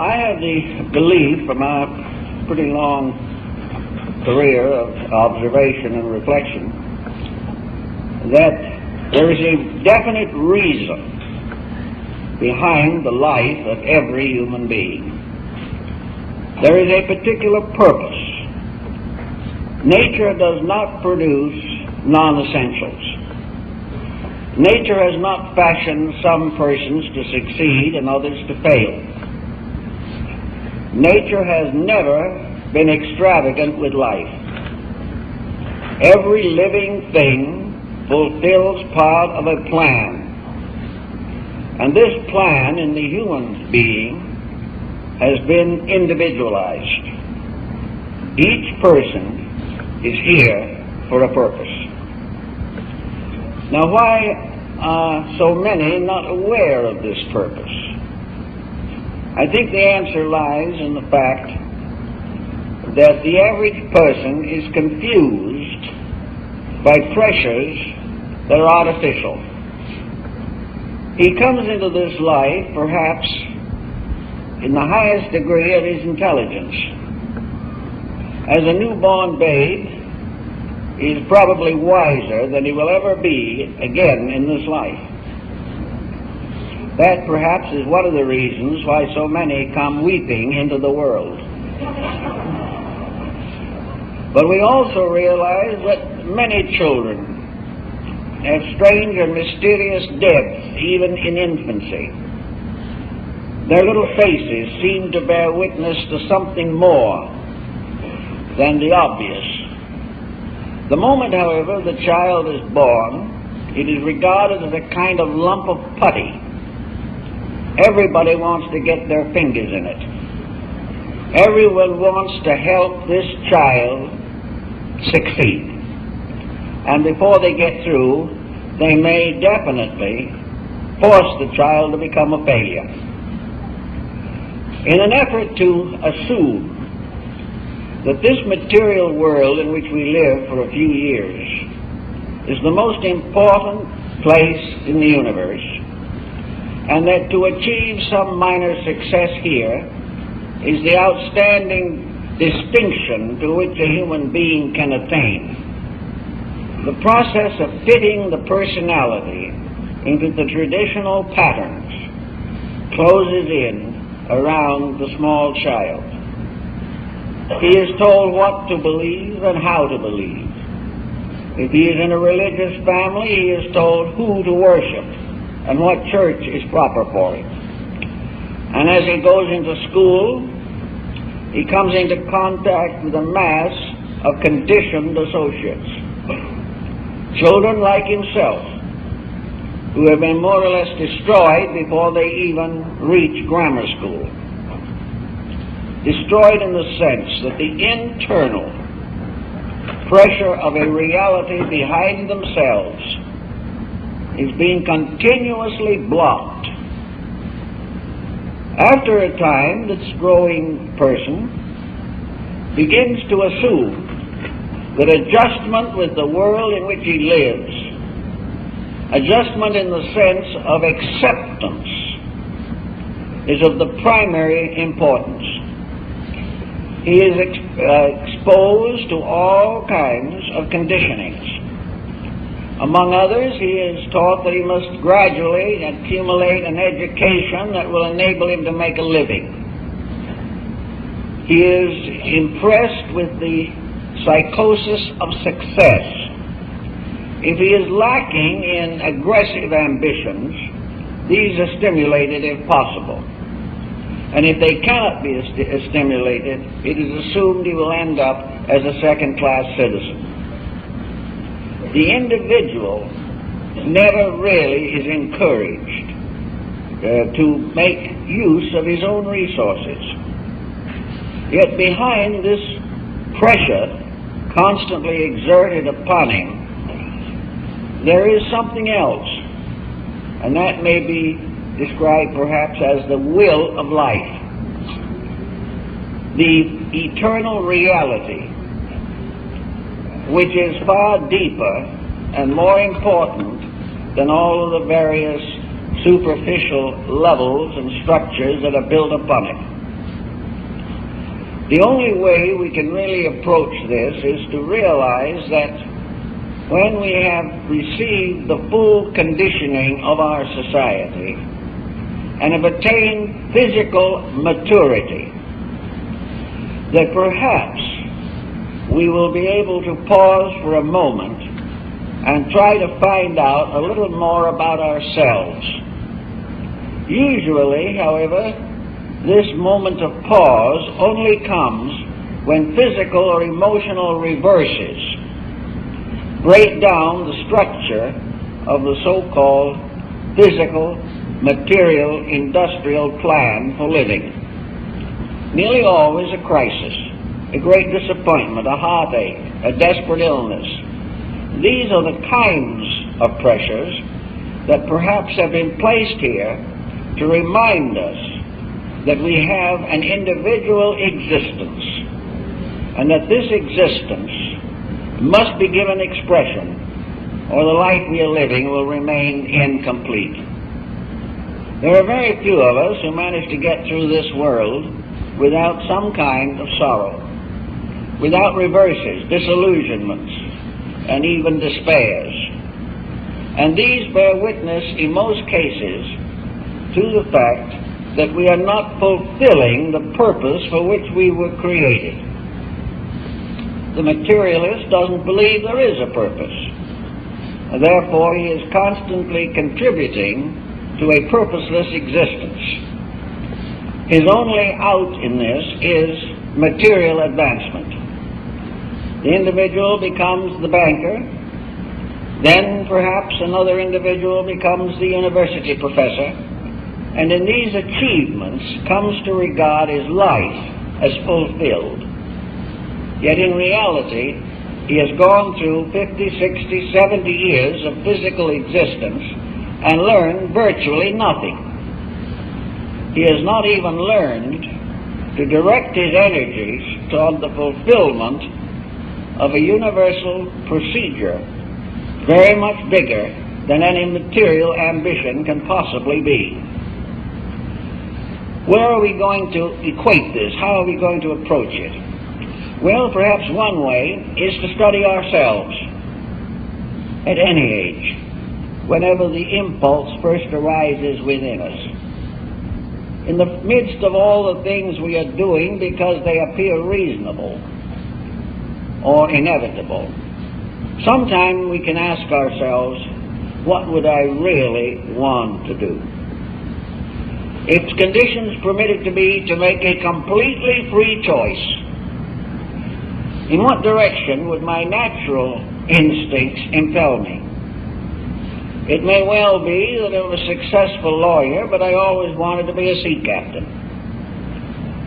I have the belief from a pretty long career of observation and reflection that there is a definite reason behind the life of every human being. There is a particular purpose. Nature does not produce non-essentials. Nature has not fashioned some persons to succeed and others to fail. Nature has never been extravagant with life. Every living thing fulfills part of a plan. And this plan in the human being has been individualized. Each person is here for a purpose. Now, why are so many not aware of this purpose? I think the answer lies in the fact that the average person is confused by pressures that are artificial. He comes into this life perhaps in the highest degree of his intelligence. As a newborn babe, he is probably wiser than he will ever be again in this life. That perhaps is one of the reasons why so many come weeping into the world. But we also realize that many children have strange and mysterious depths even in infancy. Their little faces seem to bear witness to something more than the obvious. The moment, however, the child is born, it is regarded as a kind of lump of putty. Everybody wants to get their fingers in it. Everyone wants to help this child succeed. And before they get through, they may definitely force the child to become a failure. In an effort to assume that this material world in which we live for a few years is the most important place in the universe, and that to achieve some minor success here is the outstanding distinction to which a human being can attain. The process of fitting the personality into the traditional patterns closes in around the small child. He is told what to believe and how to believe. If he is in a religious family, he is told who to worship and what church is proper for him. And as he goes into school, he comes into contact with a mass of conditioned associates. Children like himself, who have been more or less destroyed before they even reach grammar school. Destroyed in the sense that the internal pressure of a reality behind themselves is being continuously blocked. After a time, this growing person begins to assume that adjustment with the world in which he lives, adjustment in the sense of acceptance, is of the primary importance. He is exposed to all kinds of conditionings. Among others, he is taught that he must gradually accumulate an education that will enable him to make a living. He is impressed with the psychosis of success. If he is lacking in aggressive ambitions, these are stimulated if possible. And if they cannot be stimulated, it is assumed he will end up as a second-class citizen. The individual never really is encouraged to make use of his own resources. Yet behind this pressure constantly exerted upon him, there is something else, and that may be described perhaps as the will of life, the eternal reality, which is far deeper and more important than all of the various superficial levels and structures that are built upon it. The only way we can really approach this is to realize that when we have received the full conditioning of our society and have attained physical maturity, that perhaps we will be able to pause for a moment and try to find out a little more about ourselves. Usually, however, this moment of pause only comes when physical or emotional reverses break down the structure of the so-called physical, material, industrial plan for living. Nearly always a crisis, a great disappointment, a heartache, a desperate illness. These are the kinds of pressures that perhaps have been placed here to remind us that we have an individual existence, and that this existence must be given expression, or the life we are living will remain incomplete. There are very few of us who manage to get through this world without some kind of sorrow, without reverses, disillusionments, and even despairs. And these bear witness, in most cases, to the fact that we are not fulfilling the purpose for which we were created. The materialist doesn't believe there is a purpose. Therefore, he is constantly contributing to a purposeless existence. His only out in this is material advancement. The individual becomes the banker, then perhaps another individual becomes the university professor, and in these achievements comes to regard his life as fulfilled. Yet in reality, he has gone through 50, 60, 70 years of physical existence and learned virtually nothing. He has not even learned to direct his energies toward the fulfillment of a universal procedure very much bigger than any material ambition can possibly be. Where are we going to equate this? How are we going to approach it? Well, perhaps one way is to study ourselves at any age, whenever the impulse first arises within us. In the midst of all the things we are doing because they appear reasonable or inevitable, sometime we can ask ourselves, what would I really want to do? If conditions permitted to be to make a completely free choice, in what direction would my natural instincts impel me? It may well be that I'm a successful lawyer, but I always wanted to be a sea captain.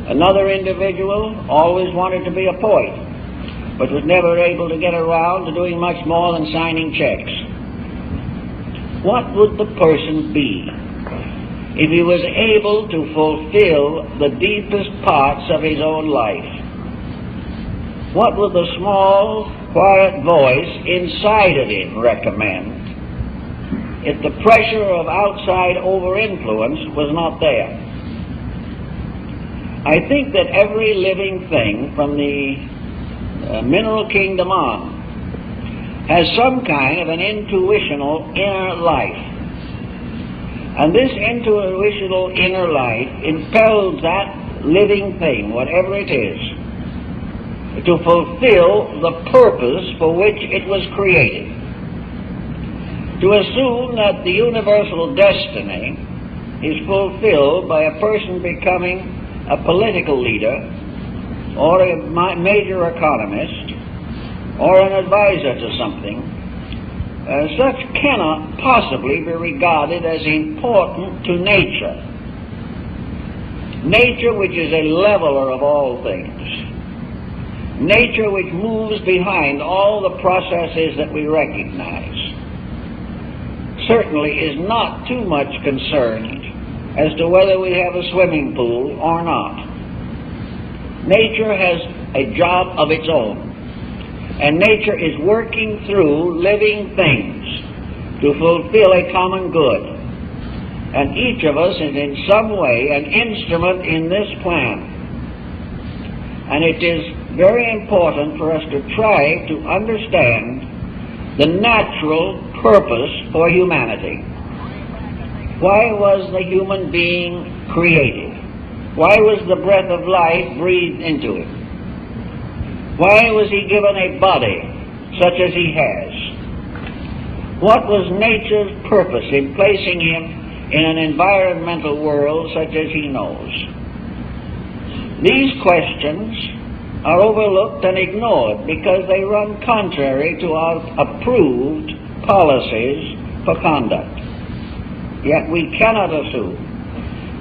Another individual always wanted to be a poet, but was never able to get around to doing much more than signing checks. What would the person be if he was able to fulfill the deepest parts of his own life? What would the small, quiet voice inside of him recommend if the pressure of outside over-influence was not there? I think that every living thing from the mineral kingdom on has some kind of an intuitional inner life. And this intuitional inner life impels that living thing, whatever it is, to fulfill the purpose for which it was created. To assume that the universal destiny is fulfilled by a person becoming a political leader or a major economist or an advisor to something, such cannot possibly be regarded as important to nature. Nature, which is a leveler of all things. Nature, which moves behind all the processes that we recognize, certainly is not too much concerned as to whether we have a swimming pool or not. Nature has a job of its own. And nature is working through living things to fulfill a common good. And each of us is in some way an instrument in this plan. And it is very important for us to try to understand the natural purpose for humanity. Why was the human being created? Why was the breath of life breathed into him? Why was he given a body such as he has? What was nature's purpose in placing him in an environmental world such as he knows? These questions are overlooked and ignored because they run contrary to our approved policies for conduct. Yet we cannot assume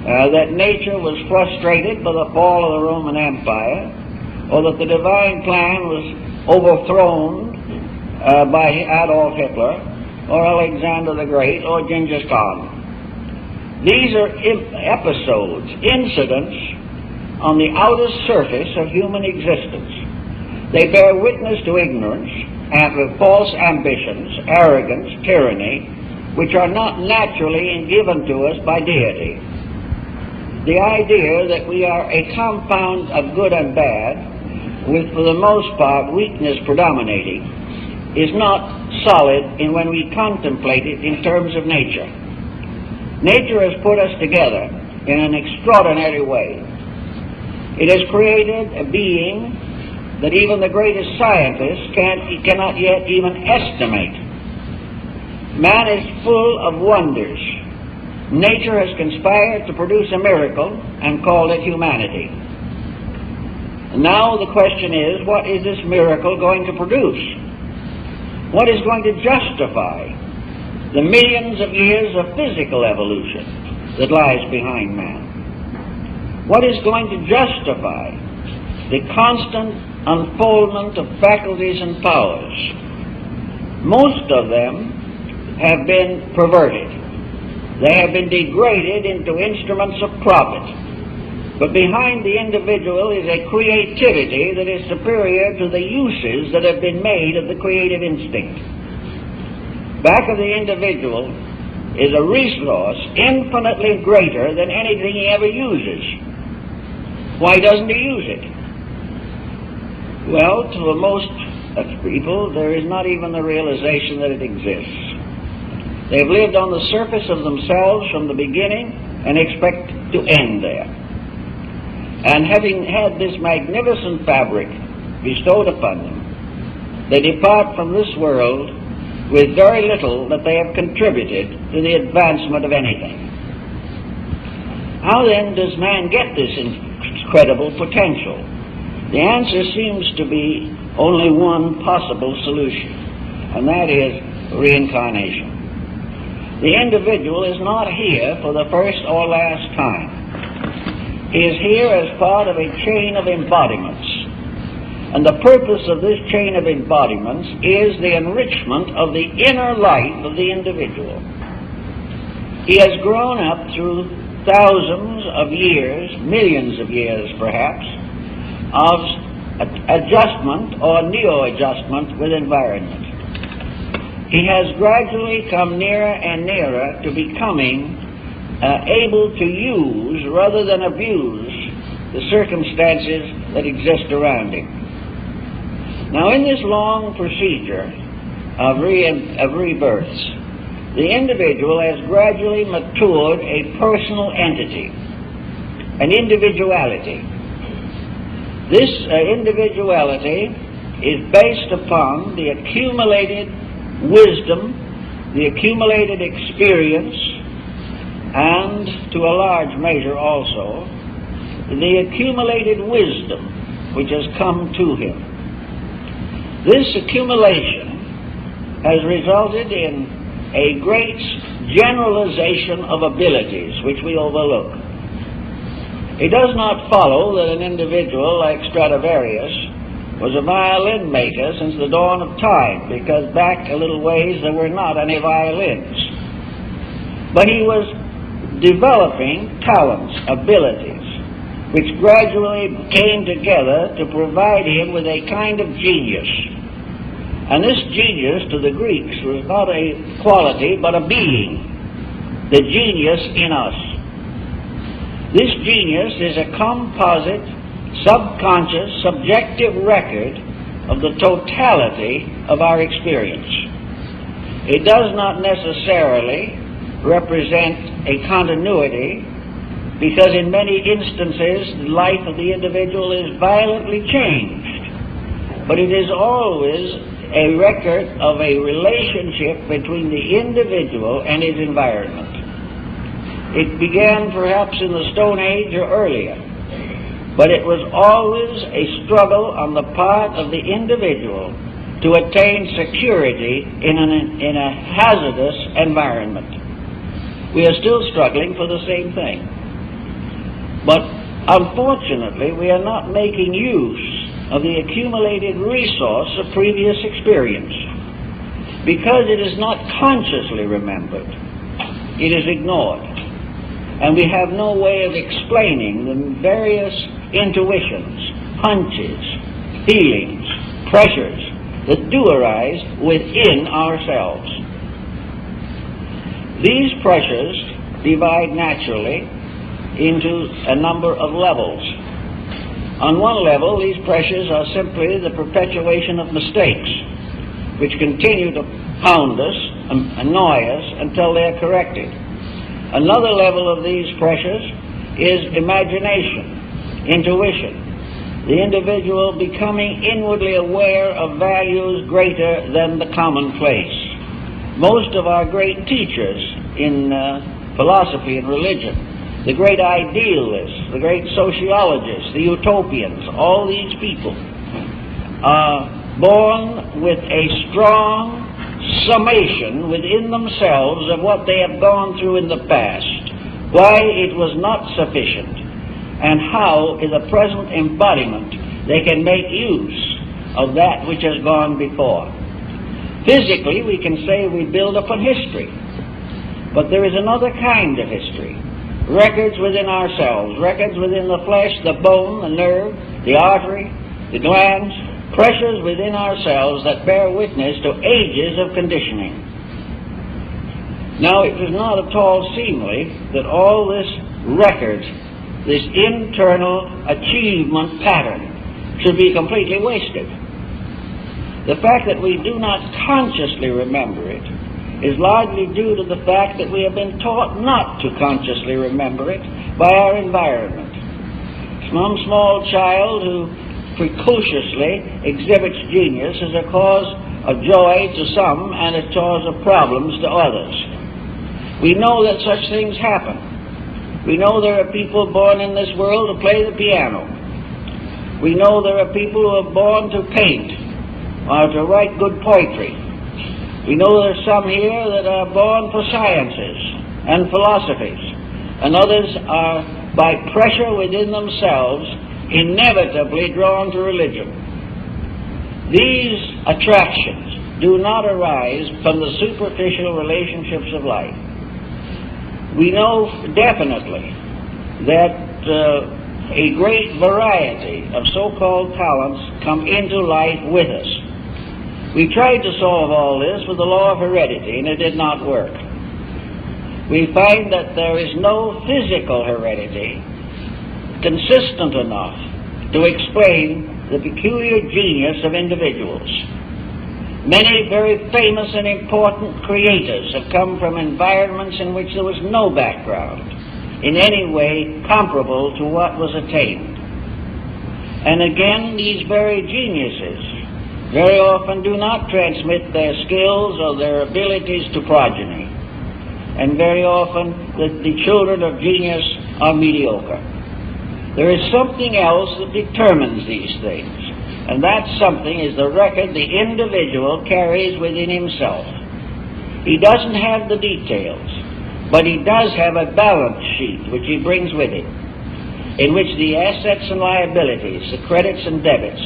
that nature was frustrated by the fall of the Roman Empire, or that the divine plan was overthrown by Adolf Hitler, or Alexander the Great, or Genghis Khan. These are episodes, incidents on the outer surface of human existence. They bear witness to ignorance, and false ambitions, arrogance, tyranny, which are not naturally given to us by deity. The idea that we are a compound of good and bad, with for the most part weakness predominating, is not solid when we contemplate it in terms of nature. Nature has put us together in an extraordinary way. It has created a being that even the greatest scientists cannot yet even estimate. Man is full of wonders. Nature has conspired to produce a miracle and called it humanity. And now the question is, what is this miracle going to produce? What is going to justify the millions of years of physical evolution that lies behind man? What is going to justify the constant unfoldment of faculties and powers? Most of them have been perverted. They have been degraded into instruments of profit. But behind the individual is a creativity that is superior to the uses that have been made of the creative instinct. Back of the individual is a resource infinitely greater than anything he ever uses. Why doesn't he use it? Well, to the most people, there is not even the realization that it exists. They've lived on the surface of themselves from the beginning and expect to end there. And having had this magnificent fabric bestowed upon them, they depart from this world with very little that they have contributed to the advancement of anything. How then does man get this incredible potential? The answer seems to be only one possible solution, and that is reincarnation. The individual is not here for the first or last time. He is here as part of a chain of embodiments. And the purpose of this chain of embodiments is the enrichment of the inner life of the individual. He has grown up through thousands of years, millions of years perhaps, of adjustment or neo-adjustment with environment. He has gradually come nearer and nearer to becoming able to use rather than abuse the circumstances that exist around him. Now, in this long procedure of rebirths, the individual has gradually matured a personal entity, an individuality. This individuality is based upon the accumulated wisdom, the accumulated experience, and to a large measure also, the accumulated wisdom which has come to him. This accumulation has resulted in a great generalization of abilities which we overlook. It does not follow that an individual like Stradivarius was a violin maker since the dawn of time, because back a little ways there were not any violins. But he was developing talents, abilities, which gradually came together to provide him with a kind of genius. And this genius to the Greeks was not a quality but a being, the genius in us. This genius is a composite subconscious, subjective record of the totality of our experience. It does not necessarily represent a continuity, because in many instances the life of the individual is violently changed. But it is always a record of a relationship between the individual and his environment. It began perhaps in the Stone Age or earlier, but it was always a struggle on the part of the individual to attain security in a hazardous environment. We are still struggling for the same thing. But unfortunately, we are not making use of the accumulated resource of previous experience. Because it is not consciously remembered, it is ignored. And we have no way of explaining the various intuitions, hunches, feelings, pressures that do arise within ourselves. These pressures divide naturally into a number of levels. On one level, these pressures are simply the perpetuation of mistakes, which continue to pound us and annoy us until they are corrected. Another level of these pressures is imagination, intuition, the individual becoming inwardly aware of values greater than the commonplace. Most of our great teachers in philosophy and religion, the great idealists, the great sociologists, the utopians, all these people are born with a strong summation within themselves of what they have gone through in the past, why it was not sufficient, and how in the present embodiment they can make use of that which has gone before. Physically, we can say we build upon history, but there is another kind of history. Records within ourselves, records within the flesh, the bone, the nerve, the artery, the glands, pressures within ourselves that bear witness to ages of conditioning. Now, it is not at all seemly that all this record, this internal achievement pattern, should be completely wasted. The fact that we do not consciously remember it is largely due to the fact that we have been taught not to consciously remember it by our environment. Some small child who precociously exhibits genius is a cause of joy to some and a cause of problems to others. We know that such things happen. We know there are people born in this world to play the piano. We know there are people who are born to paint or to write good poetry. We know there's some here that are born for sciences and philosophies, and others are, by pressure within themselves, inevitably drawn to religion. These attractions do not arise from the superficial relationships of life. We know definitely that a great variety of so-called talents come into life with us. We tried to solve all this with the law of heredity, and it did not work. We find that there is no physical heredity consistent enough to explain the peculiar genius of individuals. Many very famous and important creators have come from environments in which there was no background in any way comparable to what was attained. And again, these very geniuses very often do not transmit their skills or their abilities to progeny. And very often the children of genius are mediocre. There is something else that determines these things, and that something is the record the individual carries within himself. He doesn't have the details, but he does have a balance sheet which he brings with him, in which the assets and liabilities, the credits and debits,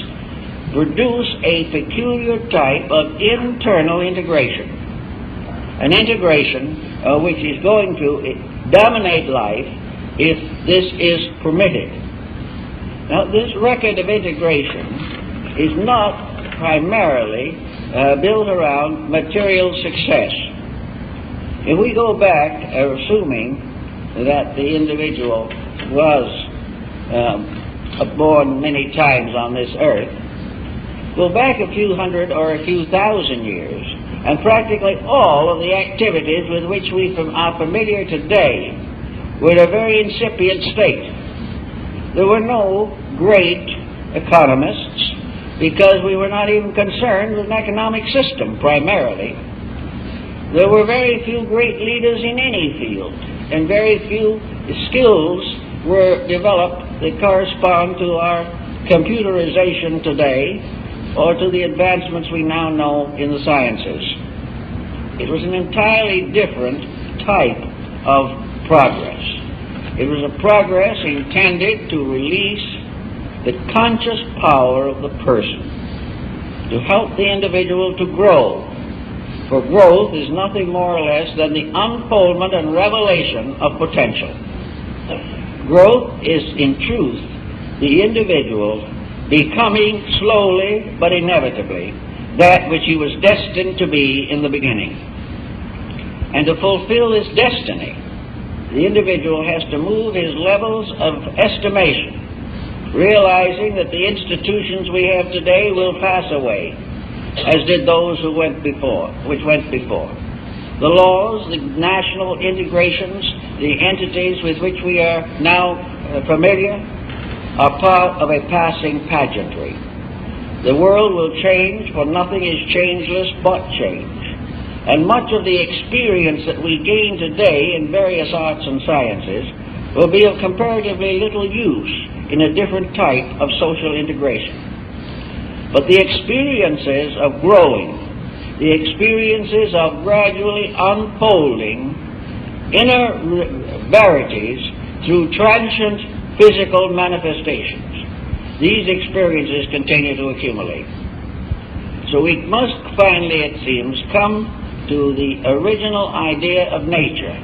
produce a peculiar type of internal integration. An integration which is going to dominate life if this is permitted. Now, this record of integration is not primarily built around material success. If we go back, assuming that the individual was born many times on this earth, go back a few hundred or a few thousand years, and practically all of the activities with which we are familiar today were in a very incipient state. There were no great economists, because we were not even concerned with an economic system primarily. There were very few great leaders in any field, and very few skills were developed that correspond to our computerization today or to the advancements we now know in the sciences. It was an entirely different type of progress. It was a progress intended to release the conscious power of the person, to help the individual to grow. For growth is nothing more or less than the unfoldment and revelation of potential. Growth is, in truth, the individual becoming slowly but inevitably that which he was destined to be in the beginning. And to fulfill this destiny, the individual has to move his levels of estimation, realizing that the institutions we have today will pass away, as did those which went before. The laws, the national integrations, the entities with which we are now familiar are part of a passing pageantry. The world will change, for nothing is changeless but change. And much of the experience that we gain today in various arts and sciences will be of comparatively little use in a different type of social integration. But the experiences of growing, the experiences of gradually unfolding inner verities through transient physical manifestations, these experiences continue to accumulate. So we must finally, it seems, come to the original idea of nature,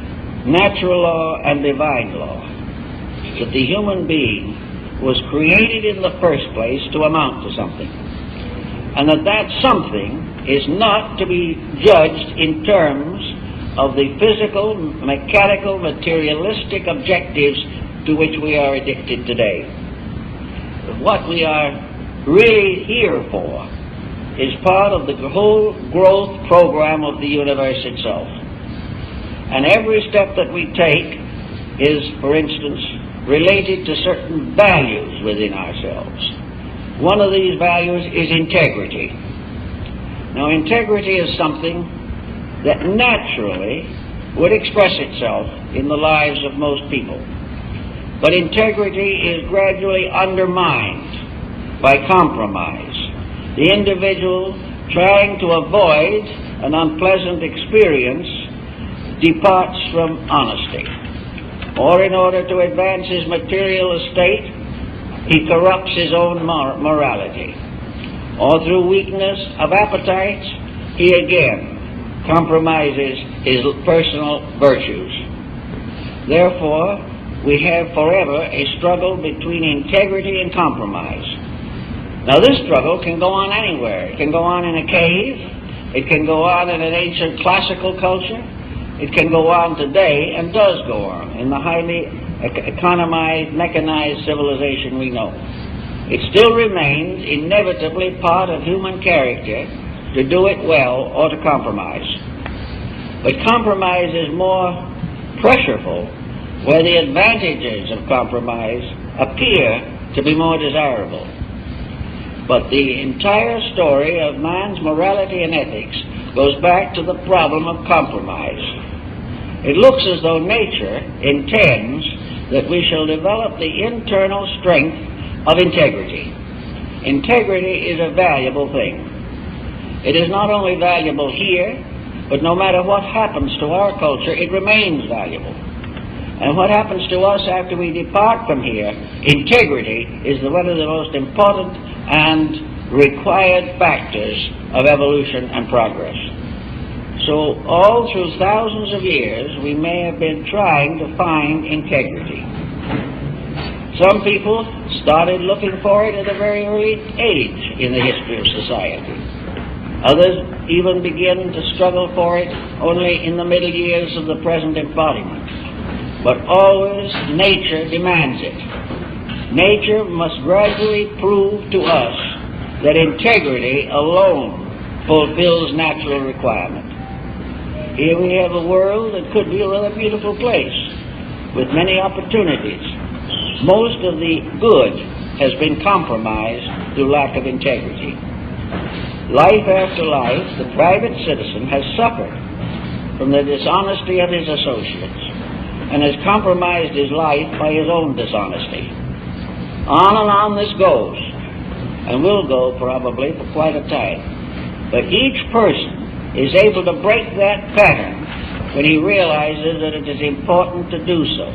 natural law and divine law, that the human being was created in the first place to amount to something, and that something is not to be judged in terms of the physical, mechanical, materialistic objectives to which we are addicted today. What we are really here for is part of the whole growth program of the universe itself. And every step that we take is, for instance, related to certain values within ourselves. One of these values is integrity. Now, integrity is something that naturally would express itself in the lives of most people. But integrity is gradually undermined by compromise. The individual, trying to avoid an unpleasant experience, departs from honesty. Or in order to advance his material estate, he corrupts his own morality. Or through weakness of appetites, he again compromises his personal virtues. Therefore, we have forever a struggle between integrity and compromise. Now, this struggle can go on anywhere. It can go on in a cave. It can go on in an ancient classical culture. It can go on today, and does go on, in the highly economized, mechanized civilization we know. It still remains inevitably part of human character to do it well or to compromise. But compromise is more pressureful where the advantages of compromise appear to be more desirable. But the entire story of man's morality and ethics goes back to the problem of compromise. It looks as though nature intends that we shall develop the internal strength of integrity. Integrity is a valuable thing. It is not only valuable here, but no matter what happens to our culture, it remains valuable. And what happens to us after we depart from here, integrity is one of the most important and required factors of evolution and progress. So all through thousands of years, we may have been trying to find integrity. Some people started looking for it at a very early age in the history of society. Others even begin to struggle for it only in the middle years of the present embodiment. But always nature demands it. nature must gradually prove to us that integrity alone fulfills natural requirement. Here we have a world that could be a rather beautiful place with many opportunities. Most of the good has been compromised through lack of integrity. Life after life, the private citizen has suffered from the dishonesty of his associates and has compromised his life by his own dishonesty. On and on this goes, and will go probably for quite a time. But each person is able to break that pattern when he realizes that it is important to do so.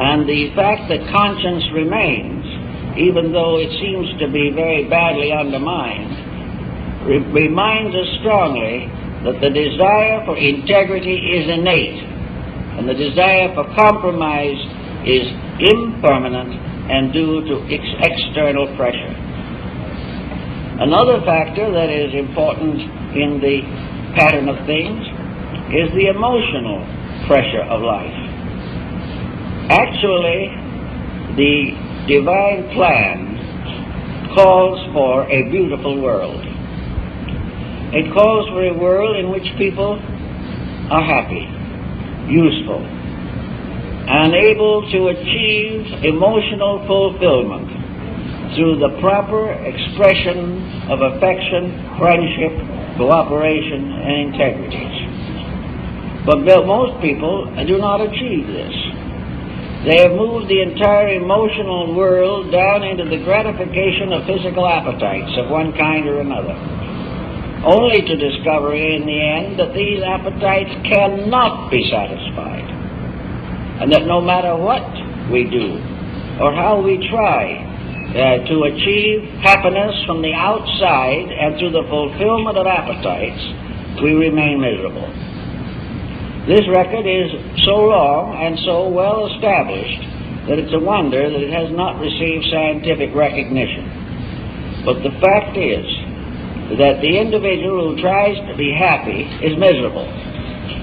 And the fact that conscience remains, even though it seems to be very badly undermined, reminds us strongly that the desire for integrity is innate, and the desire for compromise is impermanent and due to external pressure. Another factor that is important in the pattern of things is the emotional pressure of life. Actually, the divine plan calls for a beautiful world. It calls for a world in which people are happy, useful, and able to achieve emotional fulfillment through the proper expression of affection, friendship, cooperation, and integrity. But most people do not achieve this. They have moved the entire emotional world down into the gratification of physical appetites of one kind or another, only to discover in the end that these appetites cannot be satisfied, and that no matter what we do or how we try to achieve happiness from the outside and through the fulfillment of appetites, we remain miserable. This record is so long and so well established that it's a wonder that it has not received scientific recognition. But the fact is that the individual who tries to be happy is miserable,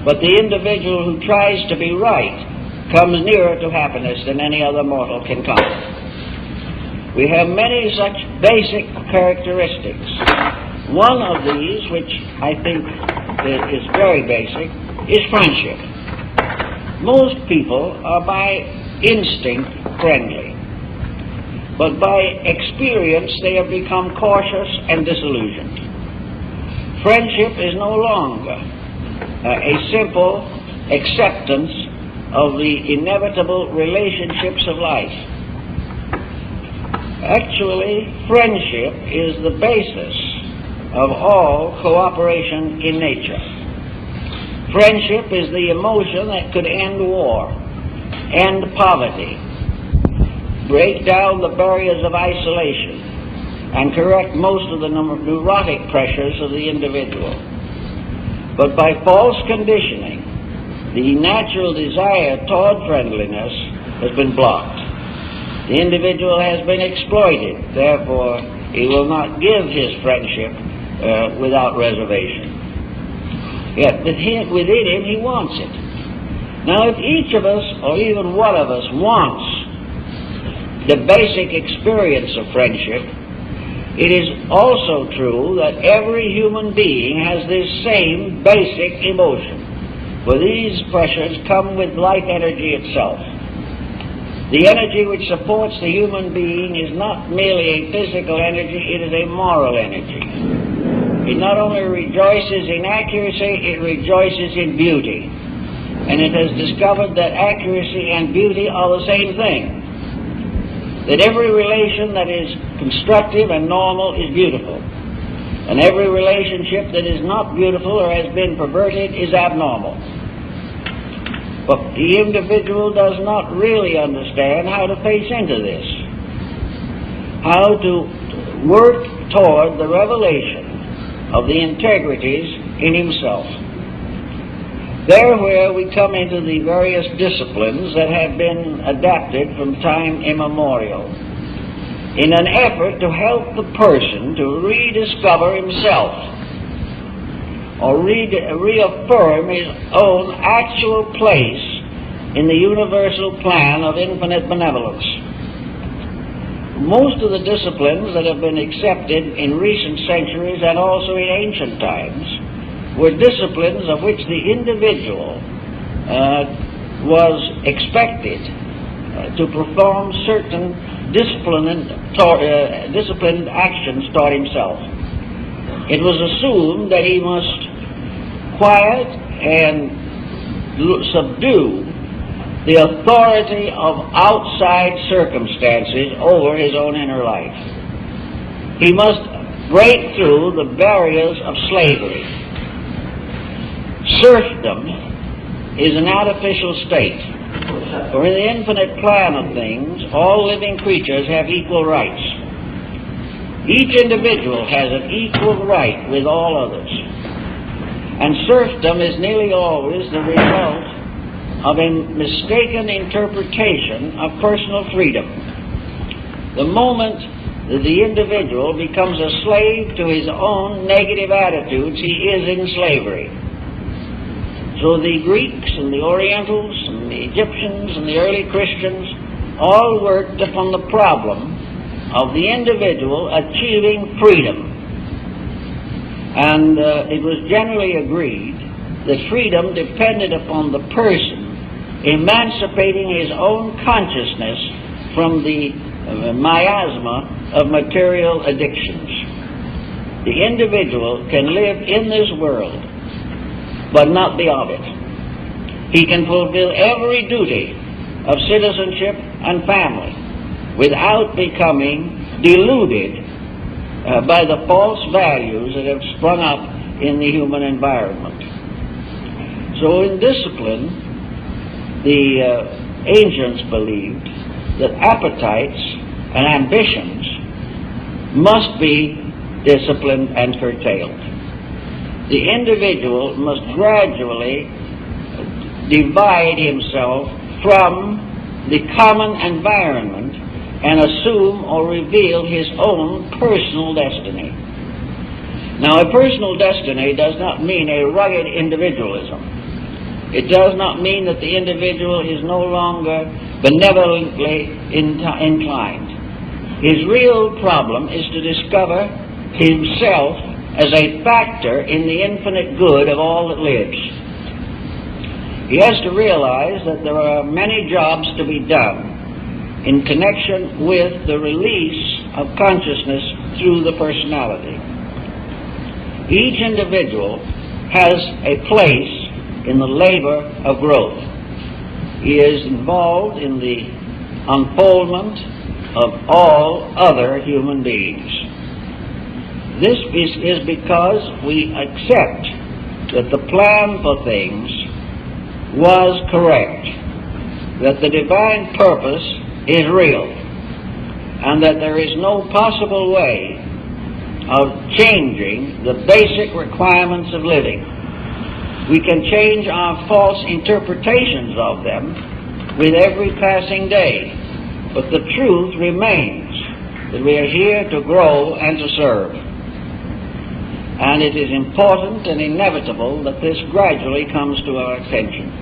but the individual who tries to be right comes nearer to happiness than any other mortal can come. We have many such basic characteristics. One of these, which I think is very basic, is friendship. Most people are by instinct friendly, but by experience they have become cautious and disillusioned. Friendship is no longer a simple acceptance of the inevitable relationships of life. Actually, friendship is the basis of all cooperation in nature. Friendship is the emotion that could end war, end poverty, break down the barriers of isolation, and correct most of the neurotic pressures of the individual. But by false conditioning, the natural desire toward friendliness has been blocked. The individual has been exploited, therefore he will not give his friendship without reservation. Yet within him he wants it. Now if each of us, or even one of us, wants the basic experience of friendship, it is also true that every human being has this same basic emotion, for these pressures come with life energy itself. The energy which supports the human being is not merely a physical energy, it is a moral energy. It not only rejoices in accuracy, it rejoices in beauty. And it has discovered that accuracy and beauty are the same thing. That every relation that is constructive and normal is beautiful. And every relationship that is not beautiful or has been perverted is abnormal. But the individual does not really understand how to face into this, how to work toward the revelation of the integrities in himself. There where we come into the various disciplines that have been adapted from time immemorial, in an effort to help the person to rediscover himself, or reaffirm his own actual place in the universal plan of infinite benevolence. most of the disciplines that have been accepted in recent centuries and also in ancient times were disciplines of which the individual was expected to perform certain disciplined actions toward himself. It was assumed that he must quiet and subdue the authority of outside circumstances over his own inner life. He must break through the barriers of slavery. Serfdom is an artificial state, for in the infinite plan of things, all living creatures have equal rights. Each individual has an equal right with all others. And serfdom is nearly always the result of a mistaken interpretation of personal freedom. The moment that the individual becomes a slave to his own negative attitudes, he is in slavery. So the Greeks and the Orientals and the Egyptians and the early Christians all worked upon the problem of the individual achieving freedom. And it was generally agreed that freedom depended upon the person emancipating his own consciousness from the miasma of material addictions. The individual can live in this world, but not be of it. He can fulfill every duty of citizenship and family without becoming deluded by the false values that have sprung up in the human environment. So in discipline, the ancients believed that appetites and ambitions must be disciplined and curtailed. The individual must gradually divide himself from the common environment and assume or reveal his own personal destiny. Now, a personal destiny does not mean a rugged individualism. It does not mean that the individual is no longer benevolently inclined. His real problem is to discover himself as a factor in the infinite good of all that lives. He has to realize that there are many jobs to be done in connection with the release of consciousness through the personality. Each individual has a place in the labor of growth. He is involved in the unfoldment of all other human beings. This is because we accept that the plan for things was correct, that the divine purpose is real, and that there is no possible way of changing the basic requirements of living. We can change our false interpretations of them with every passing day, but the truth remains that we are here to grow and to serve. And it is important and inevitable that this gradually comes to our attention.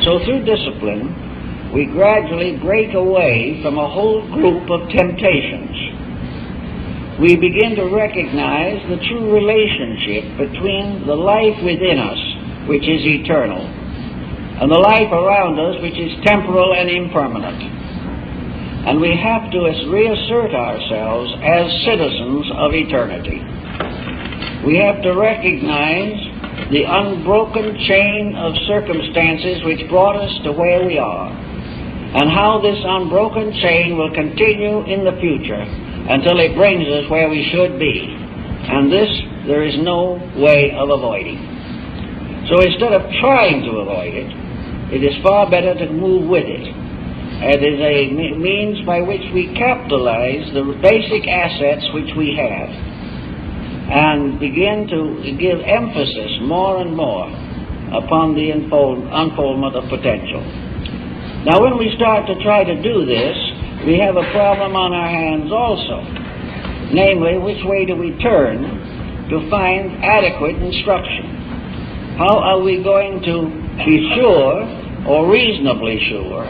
So through discipline, we gradually break away from a whole group of temptations. We begin to recognize the true relationship between the life within us, which is eternal, and the life around us, which is temporal and impermanent. And we have to reassert ourselves as citizens of eternity. We have to recognize the unbroken chain of circumstances which brought us to where we are, and how this unbroken chain will continue in the future until it brings us where we should be. And this there is no way of avoiding. So instead of trying to avoid it, it is far better to move with it. It is a means by which we capitalize the basic assets which we have and begin to give emphasis more and more upon the unfoldment of potential. Now, when we start to try to do this, we have a problem on our hands also. Namely, which way do we turn to find adequate instruction? How are we going to be sure, or reasonably sure,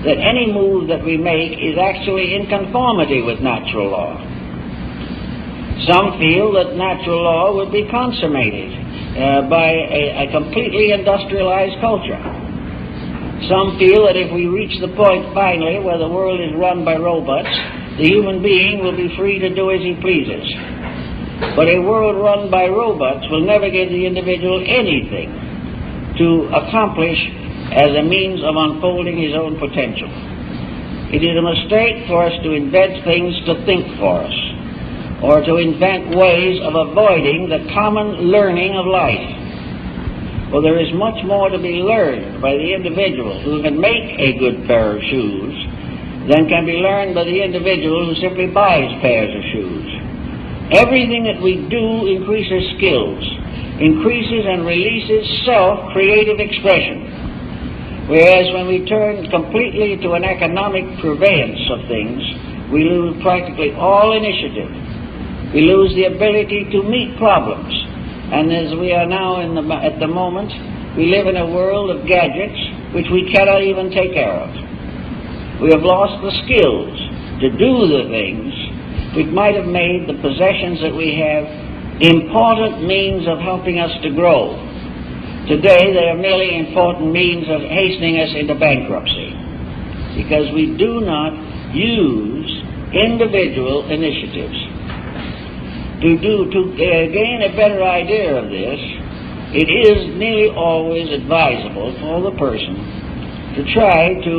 that any move that we make is actually in conformity with natural law. Some feel that natural law would be consummated by a completely industrialized culture. Some feel that if we reach the point finally where the world is run by robots, the human being will be free to do as he pleases. But a world run by robots will never give the individual anything to accomplish as a means of unfolding his own potential. It is a mistake for us to invent things to think for us, or to invent ways of avoiding the common learning of life. Well, there is much more to be learned by the individual who can make a good pair of shoes than can be learned by the individual who simply buys pairs of shoes. Everything that we do increases skills, increases and releases self-creative expression. Whereas when we turn completely to an economic purveyance of things, we lose practically all initiative. We lose the ability to meet problems. And as we are now at the moment, we live in a world of gadgets which we cannot even take care of. We have lost the skills to do the things which might have made the possessions that we have important means of helping us to grow. Today they are merely important means of hastening us into bankruptcy, because we do not use individual initiatives. To gain a better idea of this, it is nearly always advisable for the person to try to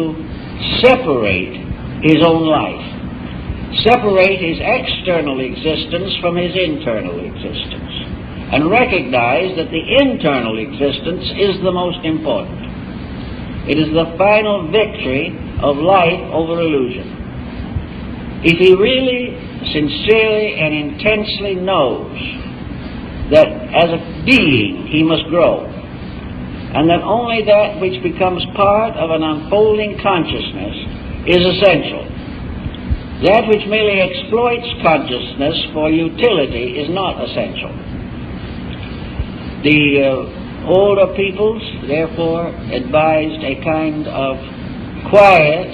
separate his own life. Separate his external existence from his internal existence, and recognize that the internal existence is the most important. It is the final victory of life over illusion. If he really, sincerely, and intensely knows that as a being he must grow, and that only that which becomes part of an unfolding consciousness is essential, that which merely exploits consciousness for utility is not essential. The older peoples, therefore, advised a kind of quiet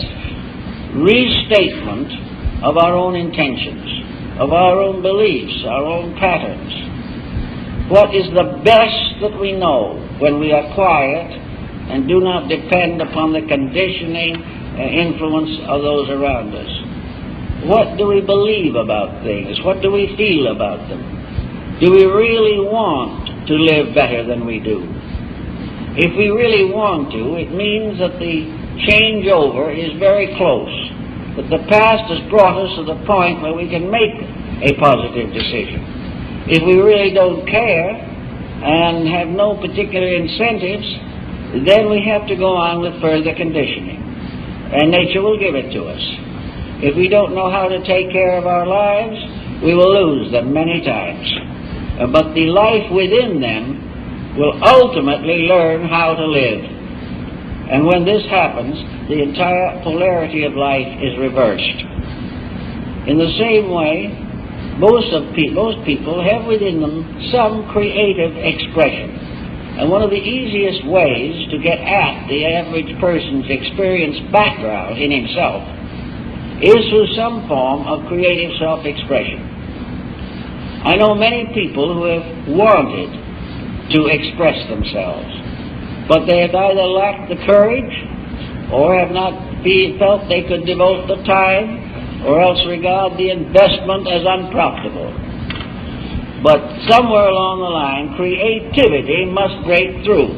restatement of our own intentions, of our own beliefs, our own patterns. What is the best that we know when we are quiet and do not depend upon the conditioning influence of those around us? What do we believe about things? What do we feel about them? Do we really want to live better than we do? If we really want to, it means that the changeover is very close, that the past has brought us to the point where we can make a positive decision. If we really don't care and have no particular incentives, then we have to go on with further conditioning, and nature will give it to us. If we don't know how to take care of our lives, we will lose them many times. But the life within them will ultimately learn how to live. And when this happens, the entire polarity of life is reversed. In the same way, most people have within them some creative expression. And one of the easiest ways to get at the average person's experience background in himself is through some form of creative self-expression. I know many people who have wanted to express themselves, but they have either lacked the courage or have not felt they could devote the time, or else regard the investment as unprofitable. But somewhere along the line, creativity must break through.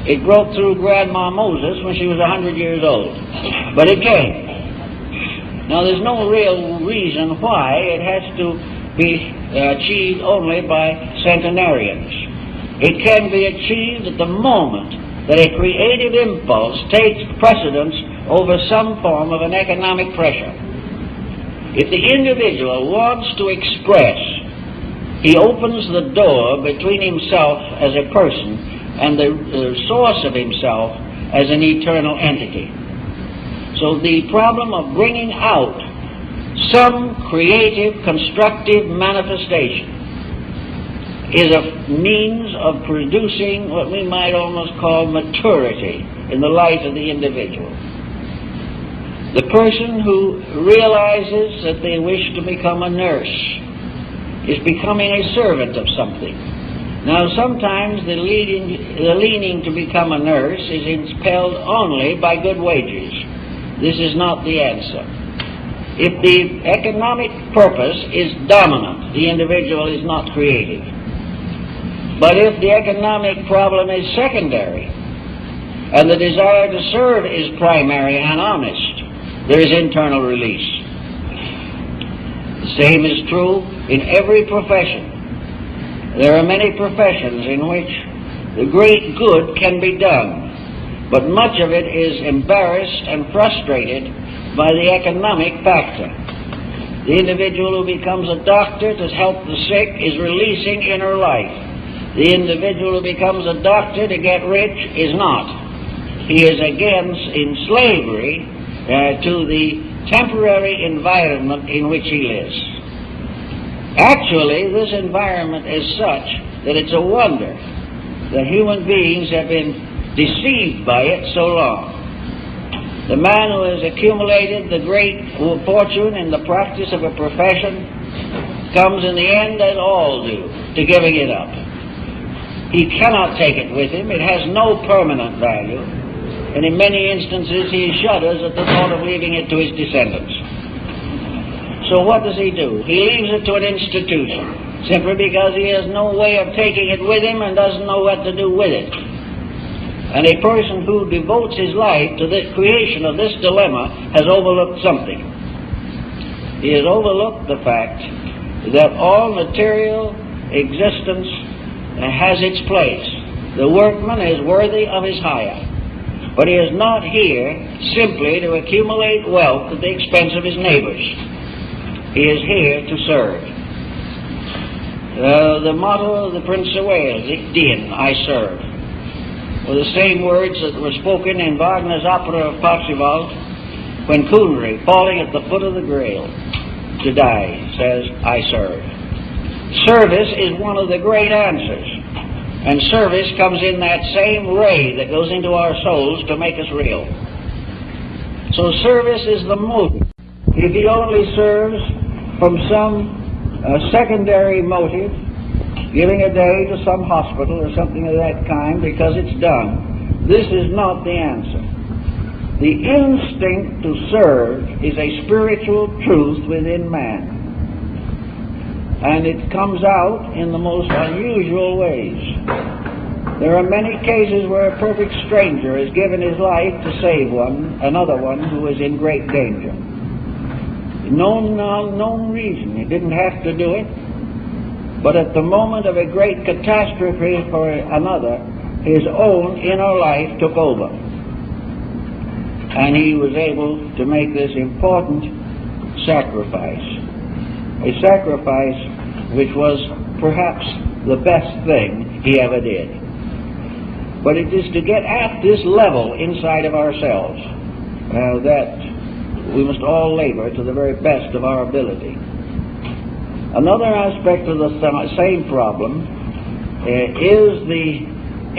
It broke through Grandma Moses when she was 100 years old, but it came. Now, there's no real reason why it has to be achieved only by centenarians. It can be achieved at the moment that a creative impulse takes precedence over some form of an economic pressure. If the individual wants to express, he opens the door between himself as a person and the source of himself as an eternal entity. So the problem of bringing out some creative, constructive manifestation is a means of producing what we might almost call maturity in the life of the individual. The person who realizes that they wish to become a nurse is becoming a servant of something. Now, sometimes the leaning to become a nurse is impelled only by good wages. This is not the answer. If the economic purpose is dominant, the individual is not creative. But if the economic problem is secondary, and the desire to serve is primary and honest, there is internal release. The same is true in every profession. There are many professions in which the great good can be done, but much of it is embarrassed and frustrated by the economic factor. The individual who becomes a doctor to help the sick is releasing inner life. The individual who becomes a doctor to get rich is not. He is again in slavery to the temporary environment in which he lives. Actually, this environment is such that it's a wonder that human beings have been deceived by it so long. The man who has accumulated the great fortune in the practice of a profession comes in the end, as all do, to giving it up. He cannot take it with him. It has no permanent value. And in many instances he shudders at the thought of leaving it to his descendants. So what does he do? He leaves it to an institution, simply because he has no way of taking it with him and doesn't know what to do with it. And a person who devotes his life to the creation of this dilemma has overlooked something. He has overlooked the fact that all material existence has its place. The workman is worthy of his hire. But he is not here simply to accumulate wealth at the expense of his neighbors. He is here to serve. The motto of the Prince of Wales, Ich dien, I serve, were the same words that were spoken in Wagner's opera of Parzival when Coonry, falling at the foot of the Grail to die, says, I serve. Service is one of the great answers. And service comes in that same ray that goes into our souls to make us real. So service is the motive. If he only serves from some secondary motive, giving a day to some hospital or something of that kind because it's done, this is not the answer. The instinct to serve is a spiritual truth within man. And it comes out in the most unusual ways. There are many cases where a perfect stranger has given his life to save another one who is in great danger. No unknown reason. He didn't have to do it. But at the moment of a great catastrophe for another, his own inner life took over. And he was able to make this important sacrifice. A sacrifice which was perhaps the best thing he ever did. But it is to get at this level inside of ourselves that we must all labor to the very best of our ability. Another aspect of the same problem is the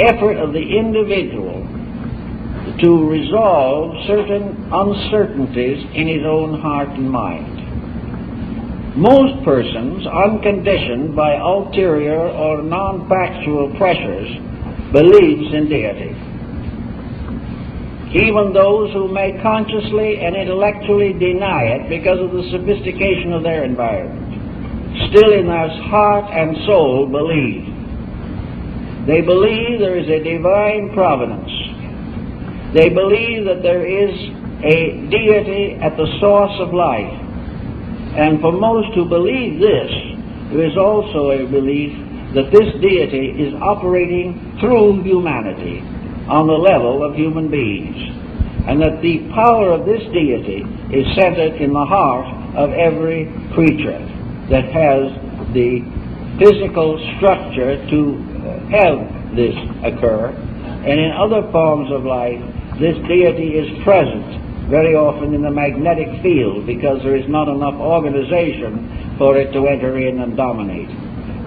effort of the individual to resolve certain uncertainties in his own heart and mind. Most persons, unconditioned by ulterior or non-factual pressures, believes in deity. Even those who may consciously and intellectually deny it because of the sophistication of their environment, still in their heart and soul believe. They believe there is a divine providence. They believe that there is a deity at the source of life. And for most who believe this, there is also a belief that this deity is operating through humanity on the level of human beings, and that the power of this deity is centered in the heart of every creature that has the physical structure to have this occur. And in other forms of life, this deity is present very often in the magnetic field because there is not enough organization for it to enter in and dominate.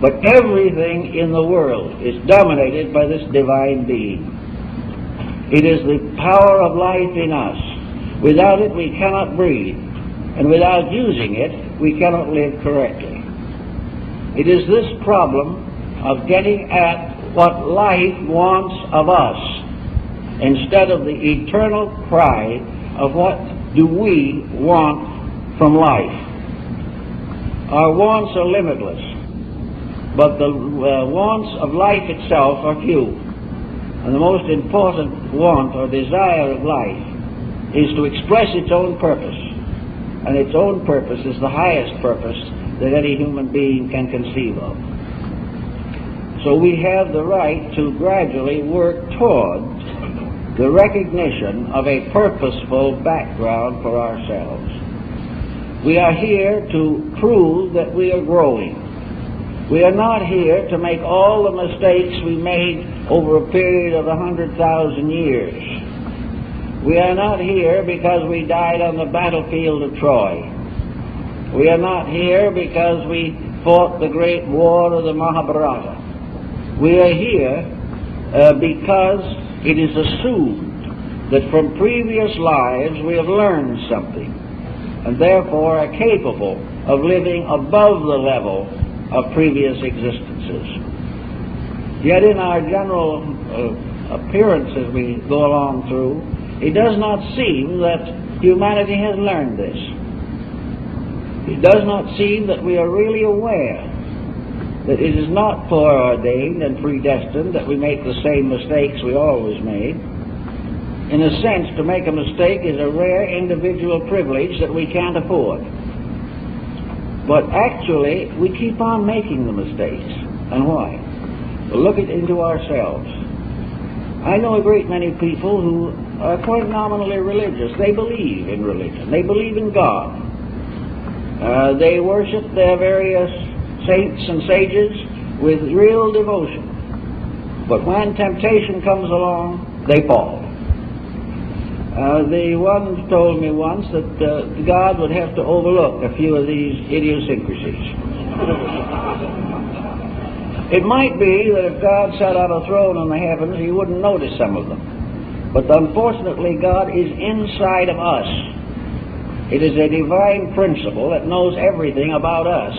But everything in the world is dominated by this divine being. It is the power of life in us Without it, we cannot breathe, and without using it, we cannot live correctly. It is this problem of getting at what life wants of us, instead of the eternal cry of what do we want from life. Our wants are limitless, but the wants of life itself are few. And the most important want or desire of life is to express its own purpose. And its own purpose is the highest purpose that any human being can conceive of. So we have the right to gradually work toward the recognition of a purposeful background for ourselves. We are here to prove that we are growing. We are not here to make all the mistakes we made over a period of 100,000 years. We are not here because we died on the battlefield of Troy. We are not here because we fought the great war of the Mahabharata. We are here because it is assumed that from previous lives we have learned something, and therefore are capable of living above the level of previous existences. Yet in our general appearance as we go along through, it does not seem that humanity has learned this. It does not seem that we are really aware that it is not foreordained and predestined that we make the same mistakes we always made. In a sense, to make a mistake is a rare individual privilege that we can't afford. But actually, we keep on making the mistakes. And why? Well, look into ourselves. I know a great many people who are quite nominally religious. They believe in religion. They believe in God. They worship their various saints and sages with real devotion. But when temptation comes along, they fall. The one told me once that God would have to overlook a few of these idiosyncrasies. It might be that if God sat on a throne in the heavens, he wouldn't notice some of them. But unfortunately, God is inside of us. It is a divine principle that knows everything about us,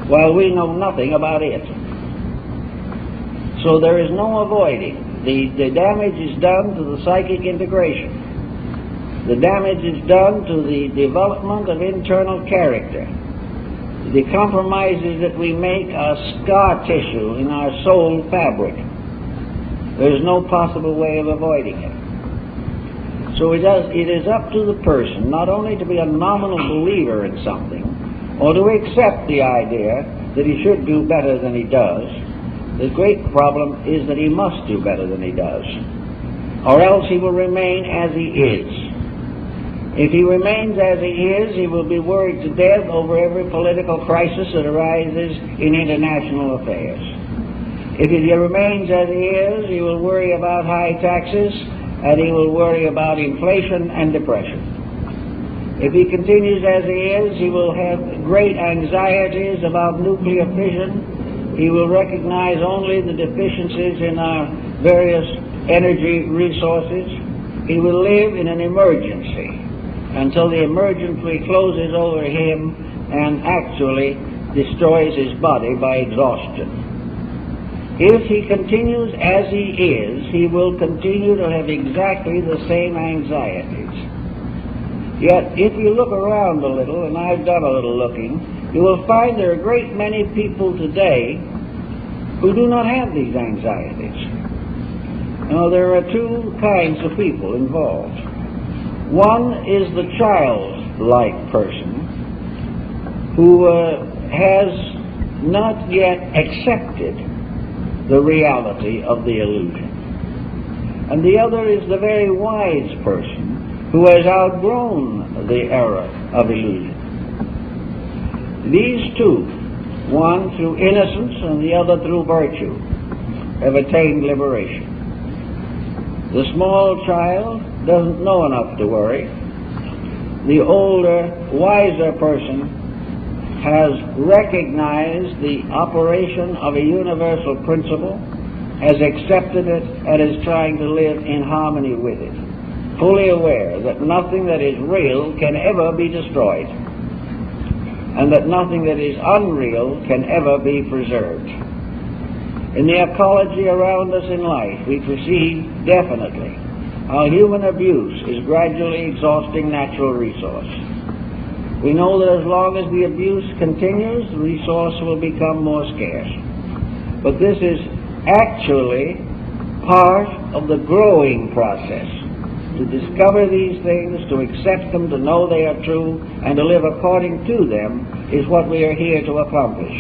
while we know nothing about it. So there is no avoiding. The damage is done to the psychic integration. The damage is done to the development of internal character. The compromises that we make are scar tissue in our soul fabric. There is no possible way of avoiding it. So it is up to the person not only to be a nominal believer in something, or to accept the idea that he should do better than he does. The great problem is that he must do better than he does, or else he will remain as he is. If he remains as he is, he will be worried to death over every political crisis that arises in international affairs. If he remains as he is, he will worry about high taxes, and he will worry about inflation and depression. If he continues as he is, he will have great anxieties about nuclear fission. He will recognize only the deficiencies in our various energy resources. He will live in an emergency until the emergency closes over him and actually destroys his body by exhaustion. If he continues as he is, he will continue to have exactly the same anxieties. Yet, if you look around a little, and I've done a little looking, you will find there are a great many people today who do not have these anxieties. Now, there are two kinds of people involved. One is the childlike person who has not yet accepted the reality of the illusion. And the other is the very wise person who has outgrown the era of illusion. These two, one through innocence and the other through virtue, have attained liberation. The small child doesn't know enough to worry. The older, wiser person has recognized the operation of a universal principle, has accepted it, and is trying to live in harmony with it. fully aware that nothing that is real can ever be destroyed, and that nothing that is unreal can ever be preserved. In the ecology around us in life, we perceive definitely how human abuse is gradually exhausting natural resource. We know that as long as the abuse continues, the resource will become more scarce. But this is actually part of the growing process. To discover these things, to accept them, to know they are true, and to live according to them is what we are here to accomplish.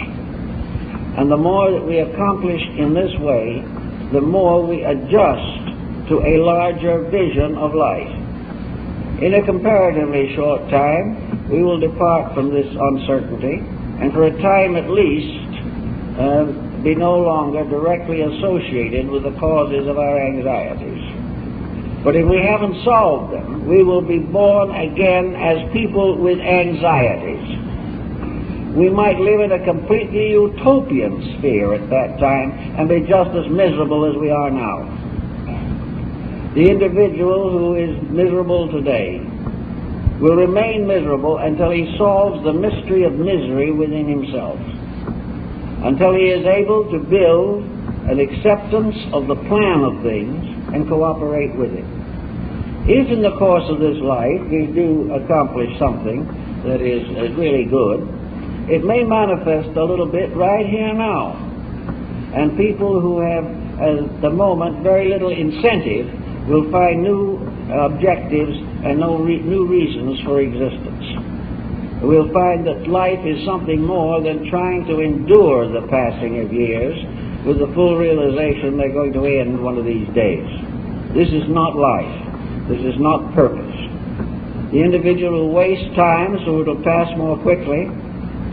And the more that we accomplish in this way, the more we adjust to a larger vision of life. In a comparatively short time, we will depart from this uncertainty, and for a time at least, be no longer directly associated with the causes of our anxieties. But if we haven't solved them, we will be born again as people with anxieties. We might live in a completely utopian sphere at that time and be just as miserable as we are now. The individual who is miserable today will remain miserable until he solves the mystery of misery within himself, until he is able to build an acceptance of the plan of things and cooperate with it. If in the course of this life we do accomplish something that is really good, it may manifest a little bit right here now. And people who have at the moment very little incentive will find new objectives and new reasons for existence. We'll find that life is something more than trying to endure the passing of years with the full realization they're going to end one of these days. This is not life. This is not purpose. The individual who wastes time so it'll pass more quickly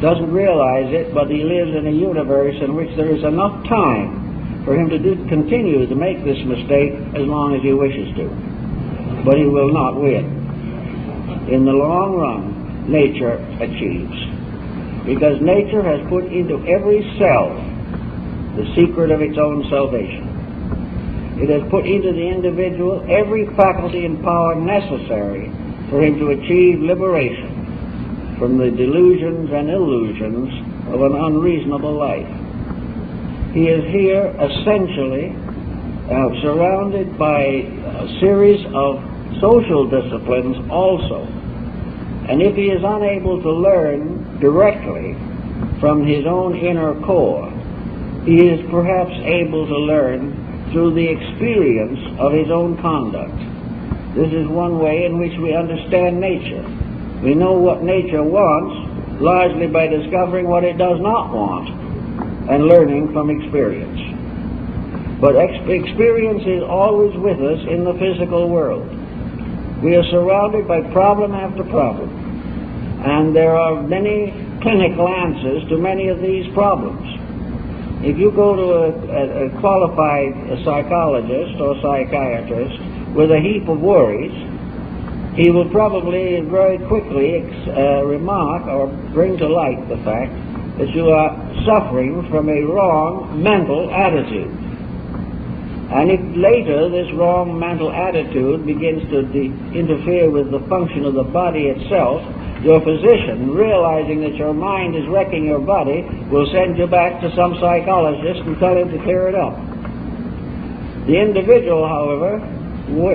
doesn't realize it, but he lives in a universe in which there is enough time for him to continue to make this mistake as long as he wishes to. But he will not win. In the long run, nature achieves. Because nature has put into every cell the secret of its own salvation. It has put into the individual every faculty and power necessary for him to achieve liberation from the delusions and illusions of an unreasonable life. He is here essentially surrounded by a series of social disciplines also. And if he is unable to learn directly from his own inner core, he is perhaps able to learn through the experience of his own conduct. This is one way in which we understand nature. We know what nature wants largely by discovering what it does not want and learning from experience. But experience is always with us in the physical world. We are surrounded by problem after problem, and there are many clinical answers to many of these problems. If you go to a qualified psychologist or psychiatrist with a heap of worries, he will probably very quickly remark or bring to light the fact that you are suffering from a wrong mental attitude. And if later this wrong mental attitude begins to interfere with the function of the body itself, your physician, realizing that your mind is wrecking your body, will send you back to some psychologist and tell him to clear it up. The individual, however,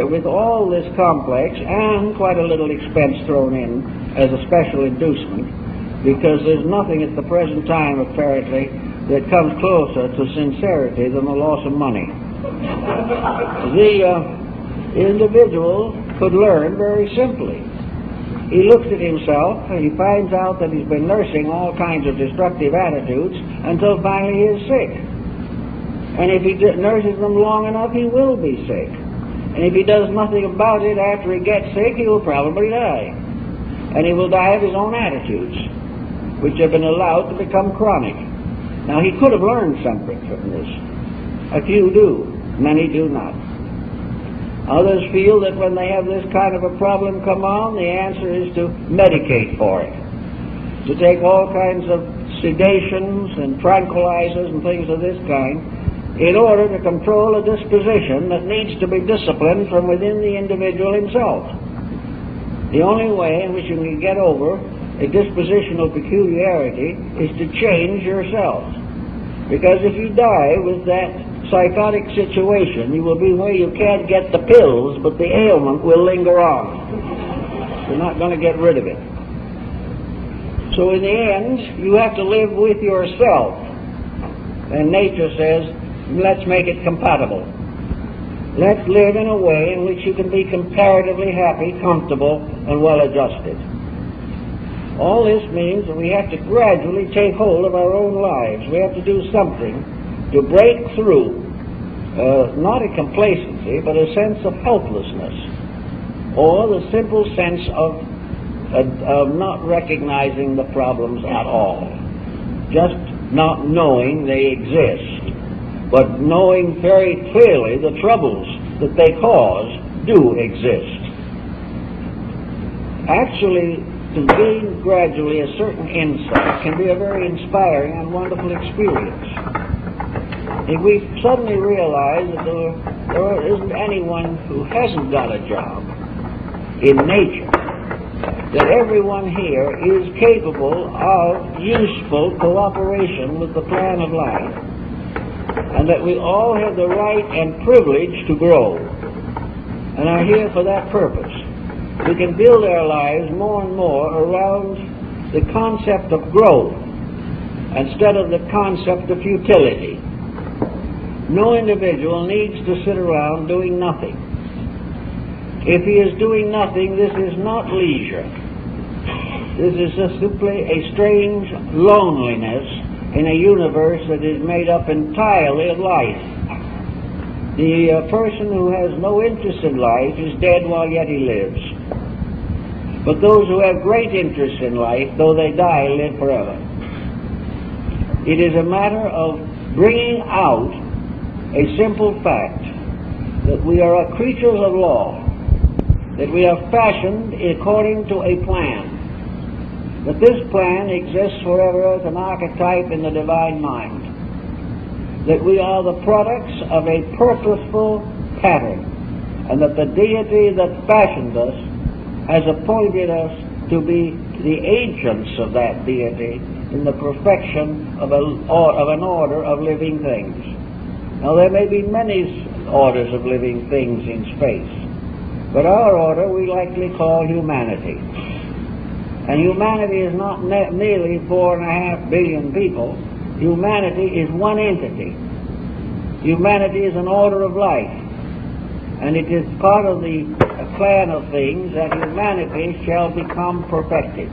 with all this complex and quite a little expense thrown in as a special inducement, because there's nothing at the present time apparently that comes closer to sincerity than the loss of money. The individual could learn very simply. He looks at himself and he finds out that he's been nursing all kinds of destructive attitudes until finally he is sick. And if he nurses them long enough, he will be sick. And if he does nothing about it after he gets sick, he will probably die. And he will die of his own attitudes, which have been allowed to become chronic. Now, he could have learned something from this. A few do. Many do not. Others feel that when they have this kind of a problem come on, the answer is to medicate for it, to take all kinds of sedations and tranquilizers and things of this kind, in order to control a disposition that needs to be disciplined from within the individual himself. The only way in which you can get over a dispositional peculiarity is to change yourself. Because if you die with that psychotic situation, you will be where you can't get the pills, but the ailment will linger on. You're not going to get rid of it. So in the end, you have to live with yourself. And nature says, let's make it compatible. Let's live in a way in which you can be comparatively happy, comfortable, and well-adjusted. All this means that we have to gradually take hold of our own lives. We have to do something to break through, not a complacency, but a sense of helplessness, or the simple sense of not recognizing the problems at all, just not knowing they exist, but knowing very clearly the troubles that they cause do exist. Actually, to gain gradually a certain insight can be a very inspiring and wonderful experience. If we suddenly realize that there isn't anyone who hasn't got a job in nature, that everyone here is capable of useful cooperation with the plan of life, and that we all have the right and privilege to grow, and are here for that purpose, we can build our lives more and more around the concept of growth instead of the concept of futility. No individual needs to sit around doing nothing. If he is doing nothing, this is not leisure. This is just simply a strange loneliness in a universe that is made up entirely of life. The person who has no interest in life is dead while yet he lives. But those who have great interest in life, though they die, live forever. It is a matter of bringing out a simple fact that we are creatures of law, that we are fashioned according to a plan, that this plan exists forever as an archetype in the divine mind, that we are the products of a purposeful pattern, and that the deity that fashioned us has appointed us to be the agents of that deity in the perfection of an order of living things. Now, there may be many orders of living things in space, but our order we likely call humanity. And humanity is not nearly 4.5 billion people. Humanity is one entity. Humanity is an order of life. And it is part of the plan of things that humanity shall become perfected.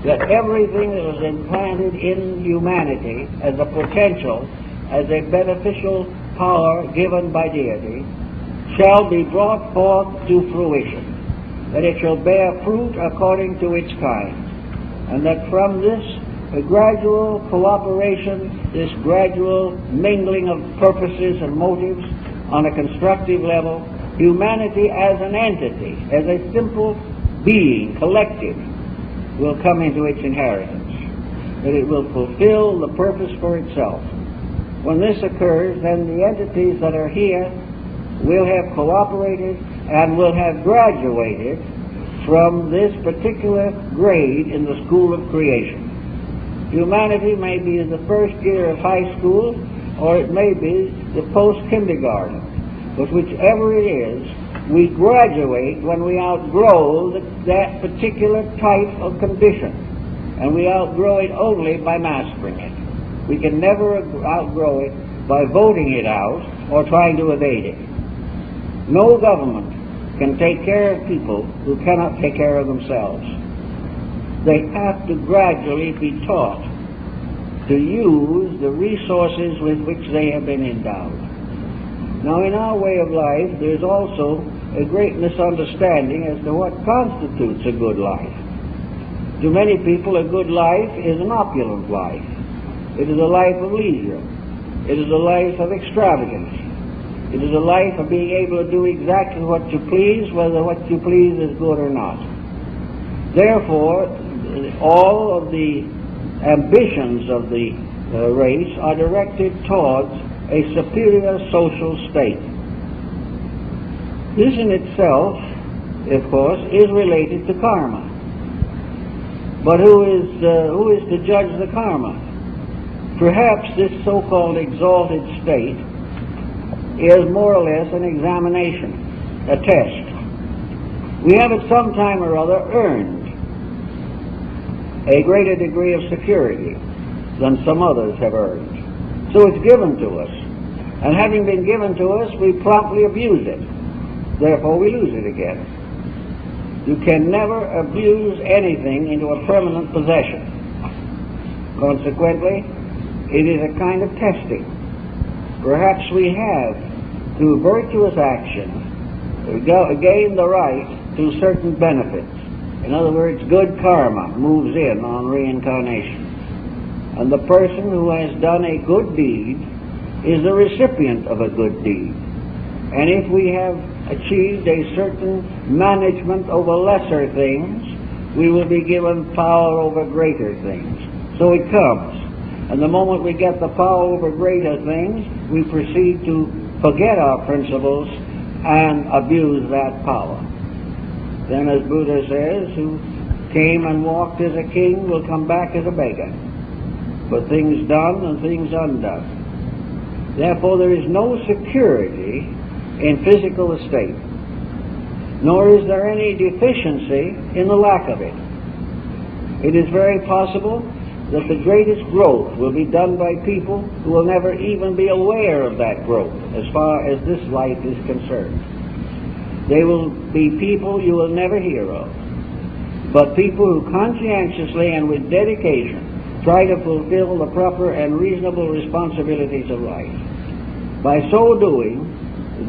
That everything that was implanted in humanity as a potential, as a beneficial power given by deity, shall be brought forth to fruition. That it shall bear fruit according to its kind. And that from this gradual cooperation, this gradual mingling of purposes and motives on a constructive level, humanity as an entity, as a simple being, collective, will come into its inheritance. That it will fulfill the purpose for itself. When this occurs, then the entities that are here will have cooperated and will have graduated from this particular grade in the school of creation. Humanity may be in the first year of high school, or it may be the post-kindergarten. But whichever it is, we graduate when we outgrow that particular type of condition. And we outgrow it only by mastering it. We can never outgrow it by voting it out or trying to evade it. No government can take care of people who cannot take care of themselves. They have to gradually be taught to use the resources with which they have been endowed. Now, in our way of life, there is also a great misunderstanding as to what constitutes a good life. To many people, a good life is an opulent life. It is a life of leisure. It is a life of extravagance. It is a life of being able to do exactly what you please, whether what you please is good or not. Therefore, all of the ambitions of the race are directed towards a superior social state. This in itself, of course, is related to karma. But who is to judge the karma? Perhaps this so-called exalted state is more or less an examination, a test. We have at some time or other earned a greater degree of security than some others have earned. So it's given to us. And having been given to us, we promptly abuse it. Therefore we lose it again. You can never abuse anything into a permanent possession. Consequently, it is a kind of testing. Perhaps we have, through virtuous action, gained the right to certain benefits. In other words, good karma moves in on reincarnation. And the person who has done a good deed is the recipient of a good deed. And if we have achieved a certain management over lesser things, we will be given power over greater things. So it comes. And the moment we get the power over greater things, we proceed to forget our principles and abuse that power. Then, as Buddha says, who came and walked as a king will come back as a beggar. For things done and things undone. Therefore, there is no security in physical estate, nor is there any deficiency in the lack of it. It is very possible that the greatest growth will be done by people who will never even be aware of that growth as far as this life is concerned. They will be people you will never hear of, but people who conscientiously and with dedication try to fulfill the proper and reasonable responsibilities of life. By so doing,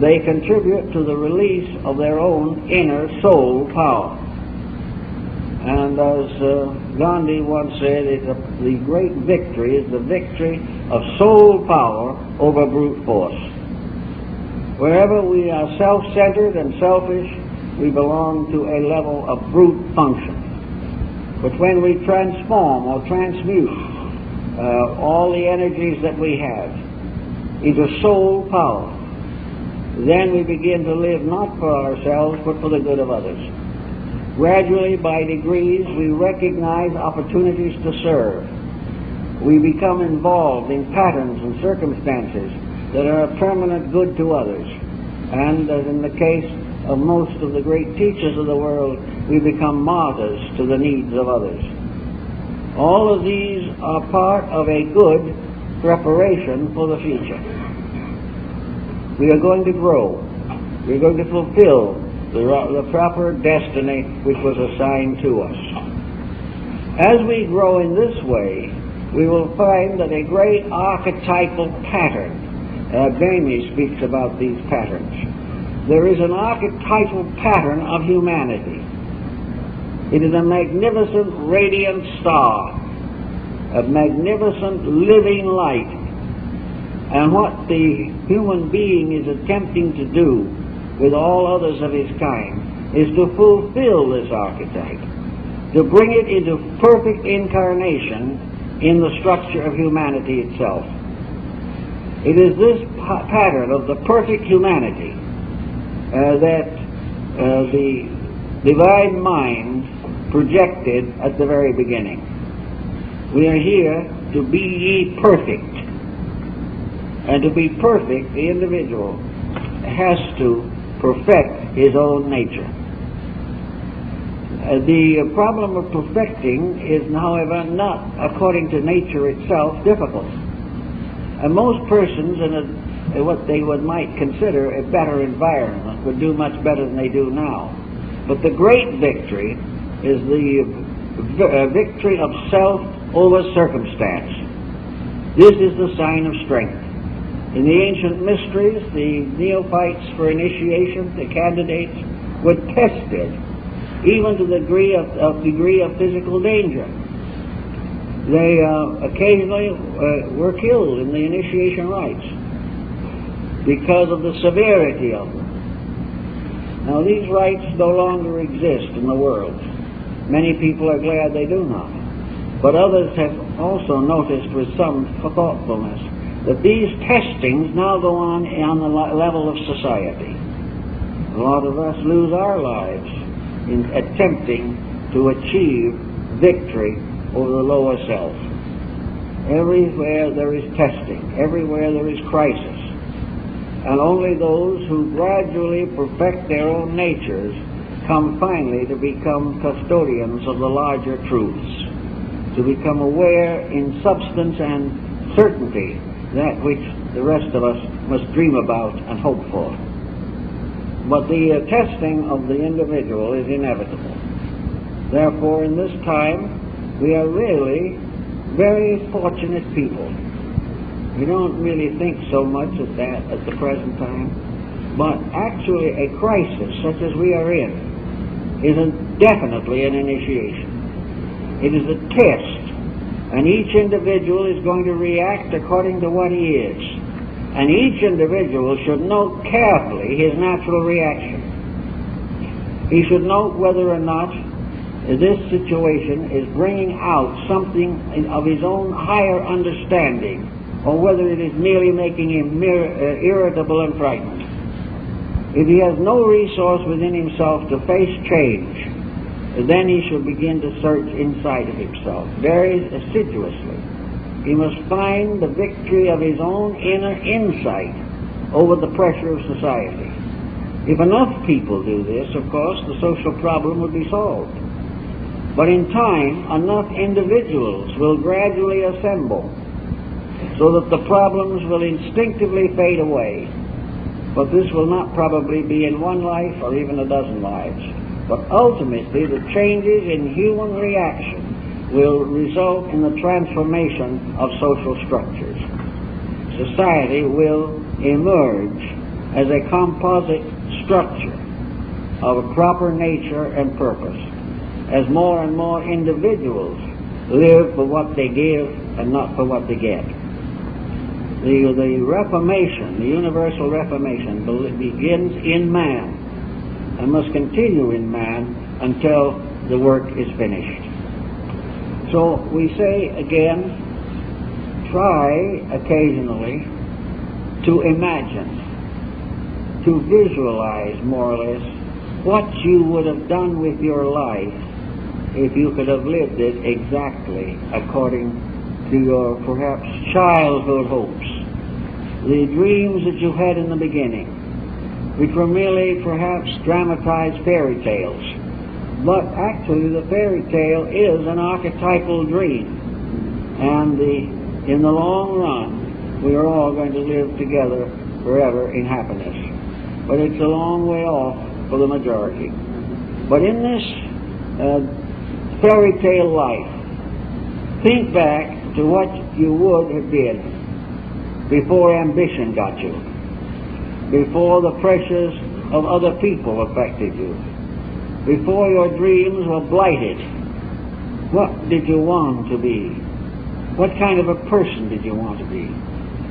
they contribute to the release of their own inner soul power. And as Gandhi once said, the great victory is the victory of soul power over brute force. Wherever we are self-centered and selfish, we belong to a level of brute function. But when we transform or transmute all the energies that we have into soul power, then we begin to live not for ourselves, but for the good of others. Gradually, by degrees, we recognize opportunities to serve. We become involved in patterns and circumstances that are a permanent good to others. And as in the case of most of the great teachers of the world, we become martyrs to the needs of others. All of these are part of a good preparation for the future. We are going to grow. We are going to fulfill the proper destiny which was assigned to us. As we grow in this way, we will find that a great archetypal pattern, Bhemi speaks about these patterns. There is an archetypal pattern of humanity. It is a magnificent radiant star, a magnificent living light. And what the human being is attempting to do with all others of his kind is to fulfill this archetype, to bring it into perfect incarnation in the structure of humanity itself. It is this pattern of the perfect humanity that the divine mind projected at the very beginning. We are here to be ye perfect. And to be perfect, the individual has to perfect his own nature. The problem of perfecting is, however, not, according to nature itself, difficult. And most persons in what they might consider a better environment would do much better than they do now. But the great victory is the victory of self over circumstance. This is the sign of strength. In the ancient mysteries, the neophytes for initiation, the candidates, were tested even to the degree of physical danger. They occasionally were killed in the initiation rites because of the severity of them. Now, these rites no longer exist in the world. Many people are glad they do not. But others have also noticed with some thoughtfulness that these testings now go on the level of society. A lot of us lose our lives in attempting to achieve victory over the lower self. Everywhere there is testing, everywhere there is crisis, and only those who gradually perfect their own natures come finally to become custodians of the larger truths, to become aware in substance and certainty that which the rest of us must dream about and hope for. But the testing of the individual is inevitable. Therefore, in this time, we are really very fortunate people. We don't really think so much of that at the present time, but actually a crisis such as we are in is definitely an initiation. It is a test, and each individual is going to react according to what he is. And each individual should note carefully his natural reaction. He should note whether or not this situation is bringing out something of his own higher understanding, or whether it is merely making him irritable and frightened. If he has no resource within himself to face change, then he should begin to search inside of himself very assiduously. He must find the victory of his own inner insight over the pressure of society. If enough people do this, of course, the social problem would be solved. But in time, enough individuals will gradually assemble so that the problems will instinctively fade away. But this will not probably be in one life or even a dozen lives. But ultimately, the changes in human reaction will result in the transformation of social structures. Society will emerge as a composite structure of a proper nature and purpose, as more and more individuals live for what they give and not for what they get. The Reformation, the universal Reformation, begins in man and must continue in man until the work is finished. So we say again, try occasionally to imagine, to visualize more or less what you would have done with your life if you could have lived it exactly according to your perhaps childhood hopes, the dreams that you had in the beginning, which were merely perhaps dramatized fairy tales. But actually the fairy tale is an archetypal dream, and in the long run we are all going to live together forever in happiness. But it's a long way off for the majority. But in this fairy tale life, think back to what you would have been before ambition got you, before the pressures of other people affected you, before your dreams were blighted. What did you want to be? What kind of a person did you want to be?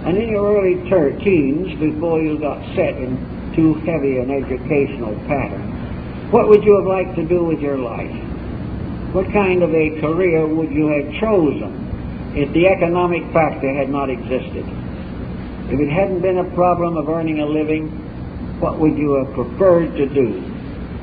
And in your early teens, before you got set in too heavy an educational pattern, what would you have liked to do with your life? What kind of a career would you have chosen if the economic factor had not existed? If it hadn't been a problem of earning a living, what would you have preferred to do?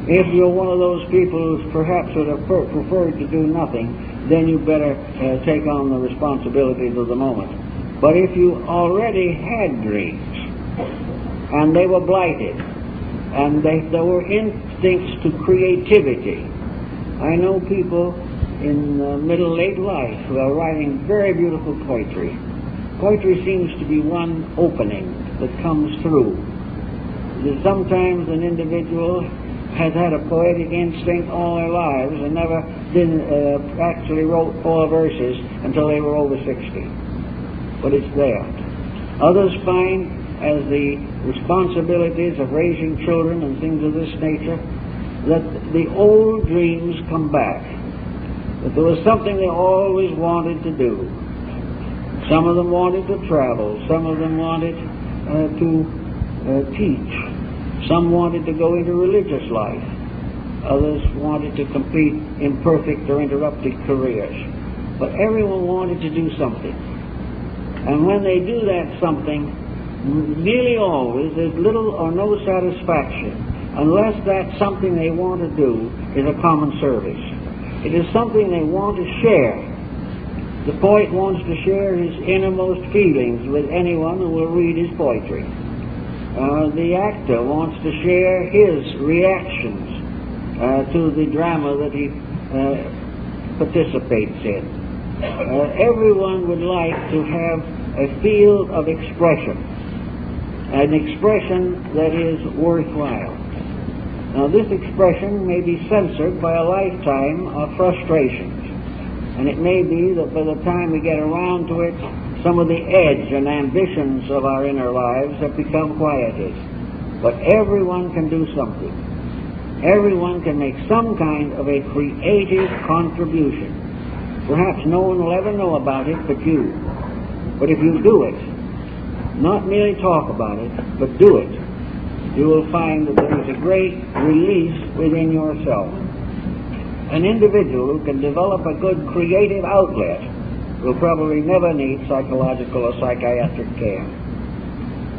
If you're one of those people who perhaps would have preferred to do nothing, then you better take on the responsibilities of the moment. But if you already had dreams, and they were blighted, and there were instincts to creativity, I know people in late life who are writing very beautiful poetry. Poetry seems to be one opening that comes through. Sometimes an individual has had a poetic instinct all their lives and never actually wrote 4 verses until they were over 60. But it's there. Others find, as the responsibilities of raising children and things of this nature, that the old dreams come back, that there was something they always wanted to do. Some of them wanted to travel, some of them wanted to teach, some wanted to go into religious life, others wanted to complete imperfect or interrupted careers. but everyone wanted to do something. And when they do that something, nearly always there's little or no satisfaction unless that something they want to do is a common service. It is something they want to share. The poet wants to share his innermost feelings with anyone who will read his poetry. The actor wants to share his reactions to the drama that he participates in. Everyone would like to have a field of expression, an expression that is worthwhile. Now, this expression may be censored by a lifetime of frustrations, and it may be that by the time we get around to it, some of the edge and ambitions of our inner lives have become quieted. But everyone can do something. Everyone can make some kind of a creative contribution. Perhaps no one will ever know about it but you. But if you do it, not merely talk about it, but do it, you will find that there is a great release within yourself. An individual who can develop a good creative outlet will probably never need psychological or psychiatric care.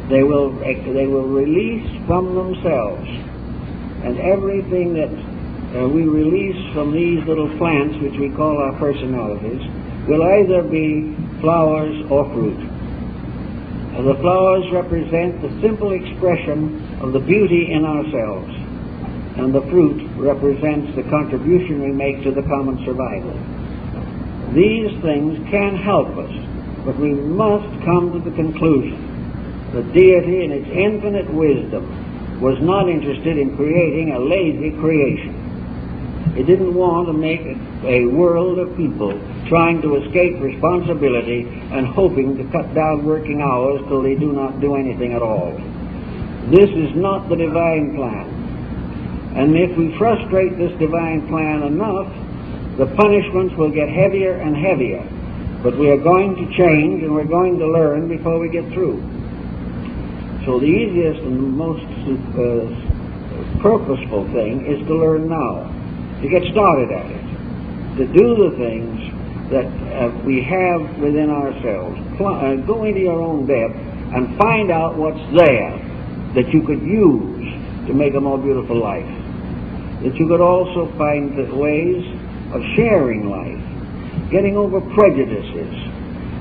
They will release from themselves, and everything that we release from these little plants, which we call our personalities, will either be flowers or fruit. The flowers represent the simple expression of the beauty in ourselves, and the fruit represents the contribution we make to the common survival. These things can help us, but we must come to the conclusion that deity in its infinite wisdom was not interested in creating a lazy creation. It didn't want to make a world of people trying to escape responsibility and hoping to cut down working hours till they do not do anything at all. This is not the divine plan. And if we frustrate this divine plan enough, the punishments will get heavier and heavier. But we are going to change and we're going to learn before we get through. So the easiest and most purposeful thing is to learn now, to get started at it, to do the things that we have within ourselves. Go into your own depth and find out what's there that you could use to make a more beautiful life. That you could also find ways of sharing life, getting over prejudices.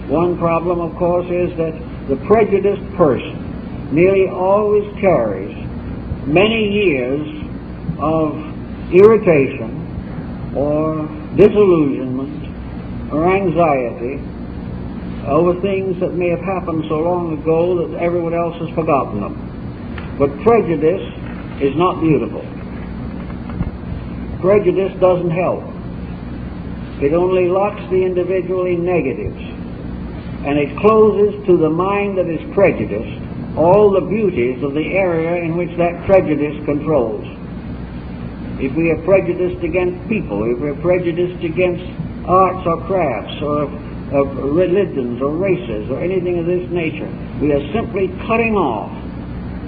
One problem, of course, is that the prejudiced person nearly always carries many years of irritation or disillusionment or anxiety over things that may have happened so long ago that everyone else has forgotten them. But prejudice is not beautiful. Prejudice doesn't help. It only locks the individual in negatives, and it closes to the mind that is prejudiced all the beauties of the area in which that prejudice controls. If we are prejudiced against people, if we are prejudiced against arts or crafts or religions or races or anything of this nature, we are simply cutting off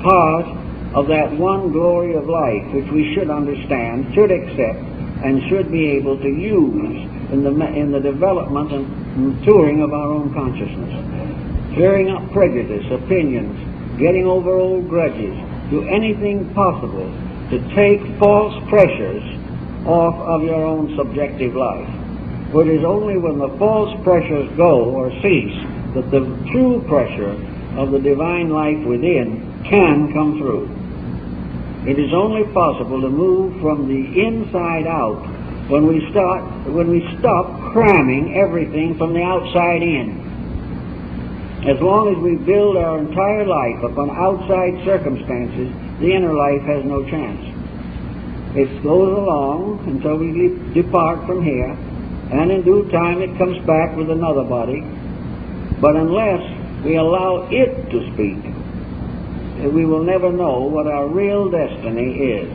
part of that one glory of life which we should understand, should accept, and should be able to use in the development and maturing of our own consciousness. Clearing up prejudice, opinions, getting over old grudges, do anything possible to take false pressures off of your own subjective life. For it is only when the false pressures go or cease that the true pressure of the divine life within can come through. It is only possible to move from the inside out when we stop cramming everything from the outside in. As long as we build our entire life upon outside circumstances, the inner life has no chance. It goes along until we depart from here, and in due time it comes back with another body. But unless we allow it to speak, we will never know what our real destiny is,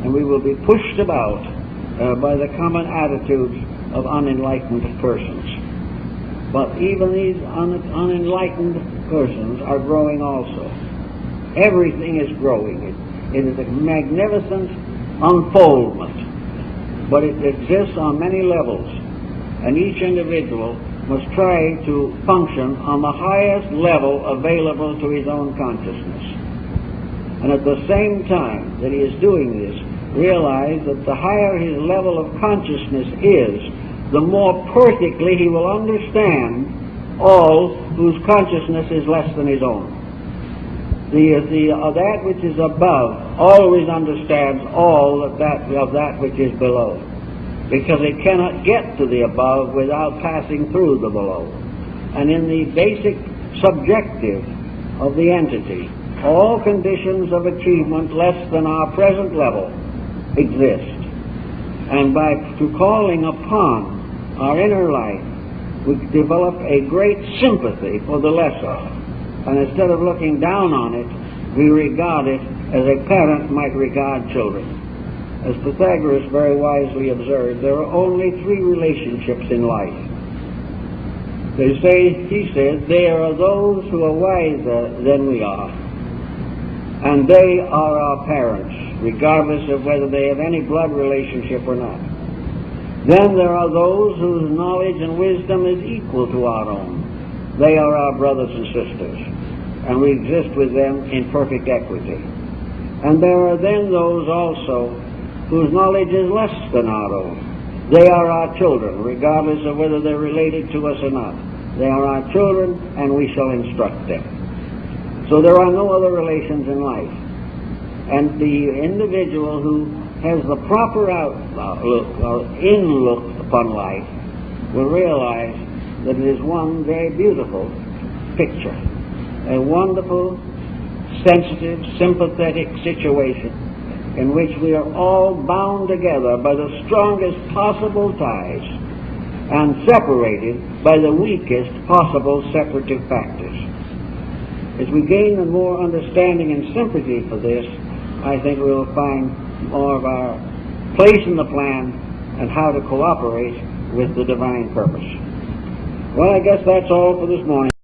and we will be pushed about by the common attitudes of unenlightened persons. But even these unenlightened persons are growing also. Everything is growing. It is a magnificent unfoldment, but it exists on many levels. and each individual must try to function on the highest level available to his own consciousness. And at the same time that he is doing this, realize that the higher his level of consciousness is, the more perfectly he will understand all whose consciousness is less than his own. That which is above always understands all of that which is below, because it cannot get to the above without passing through the below. And in the basic subjective of the entity, all conditions of achievement less than our present level exist. And by calling upon our inner life, we develop a great sympathy for the lesser. And instead of looking down on it, we regard it as a parent might regard children. As Pythagoras very wisely observed, there are only three relationships in life. He says, there are those who are wiser than we are, and they are our parents, regardless of whether they have any blood relationship or not. Then there are those whose knowledge and wisdom is equal to our own. They are our brothers and sisters, and we exist with them in perfect equity. And there are then those also whose knowledge is less than our own. They are our children, regardless of whether they're related to us or not. They are our children, and we shall instruct them. So there are no other relations in life. And the individual who has the proper outlook or in-look upon life will realize that it is one very beautiful picture, a wonderful, sensitive, sympathetic situation in which we are all bound together by the strongest possible ties and separated by the weakest possible separative factors. As we gain more understanding and sympathy for this, I think we will find more of our place in the plan and how to cooperate with the divine purpose. Well, I guess that's all for this morning.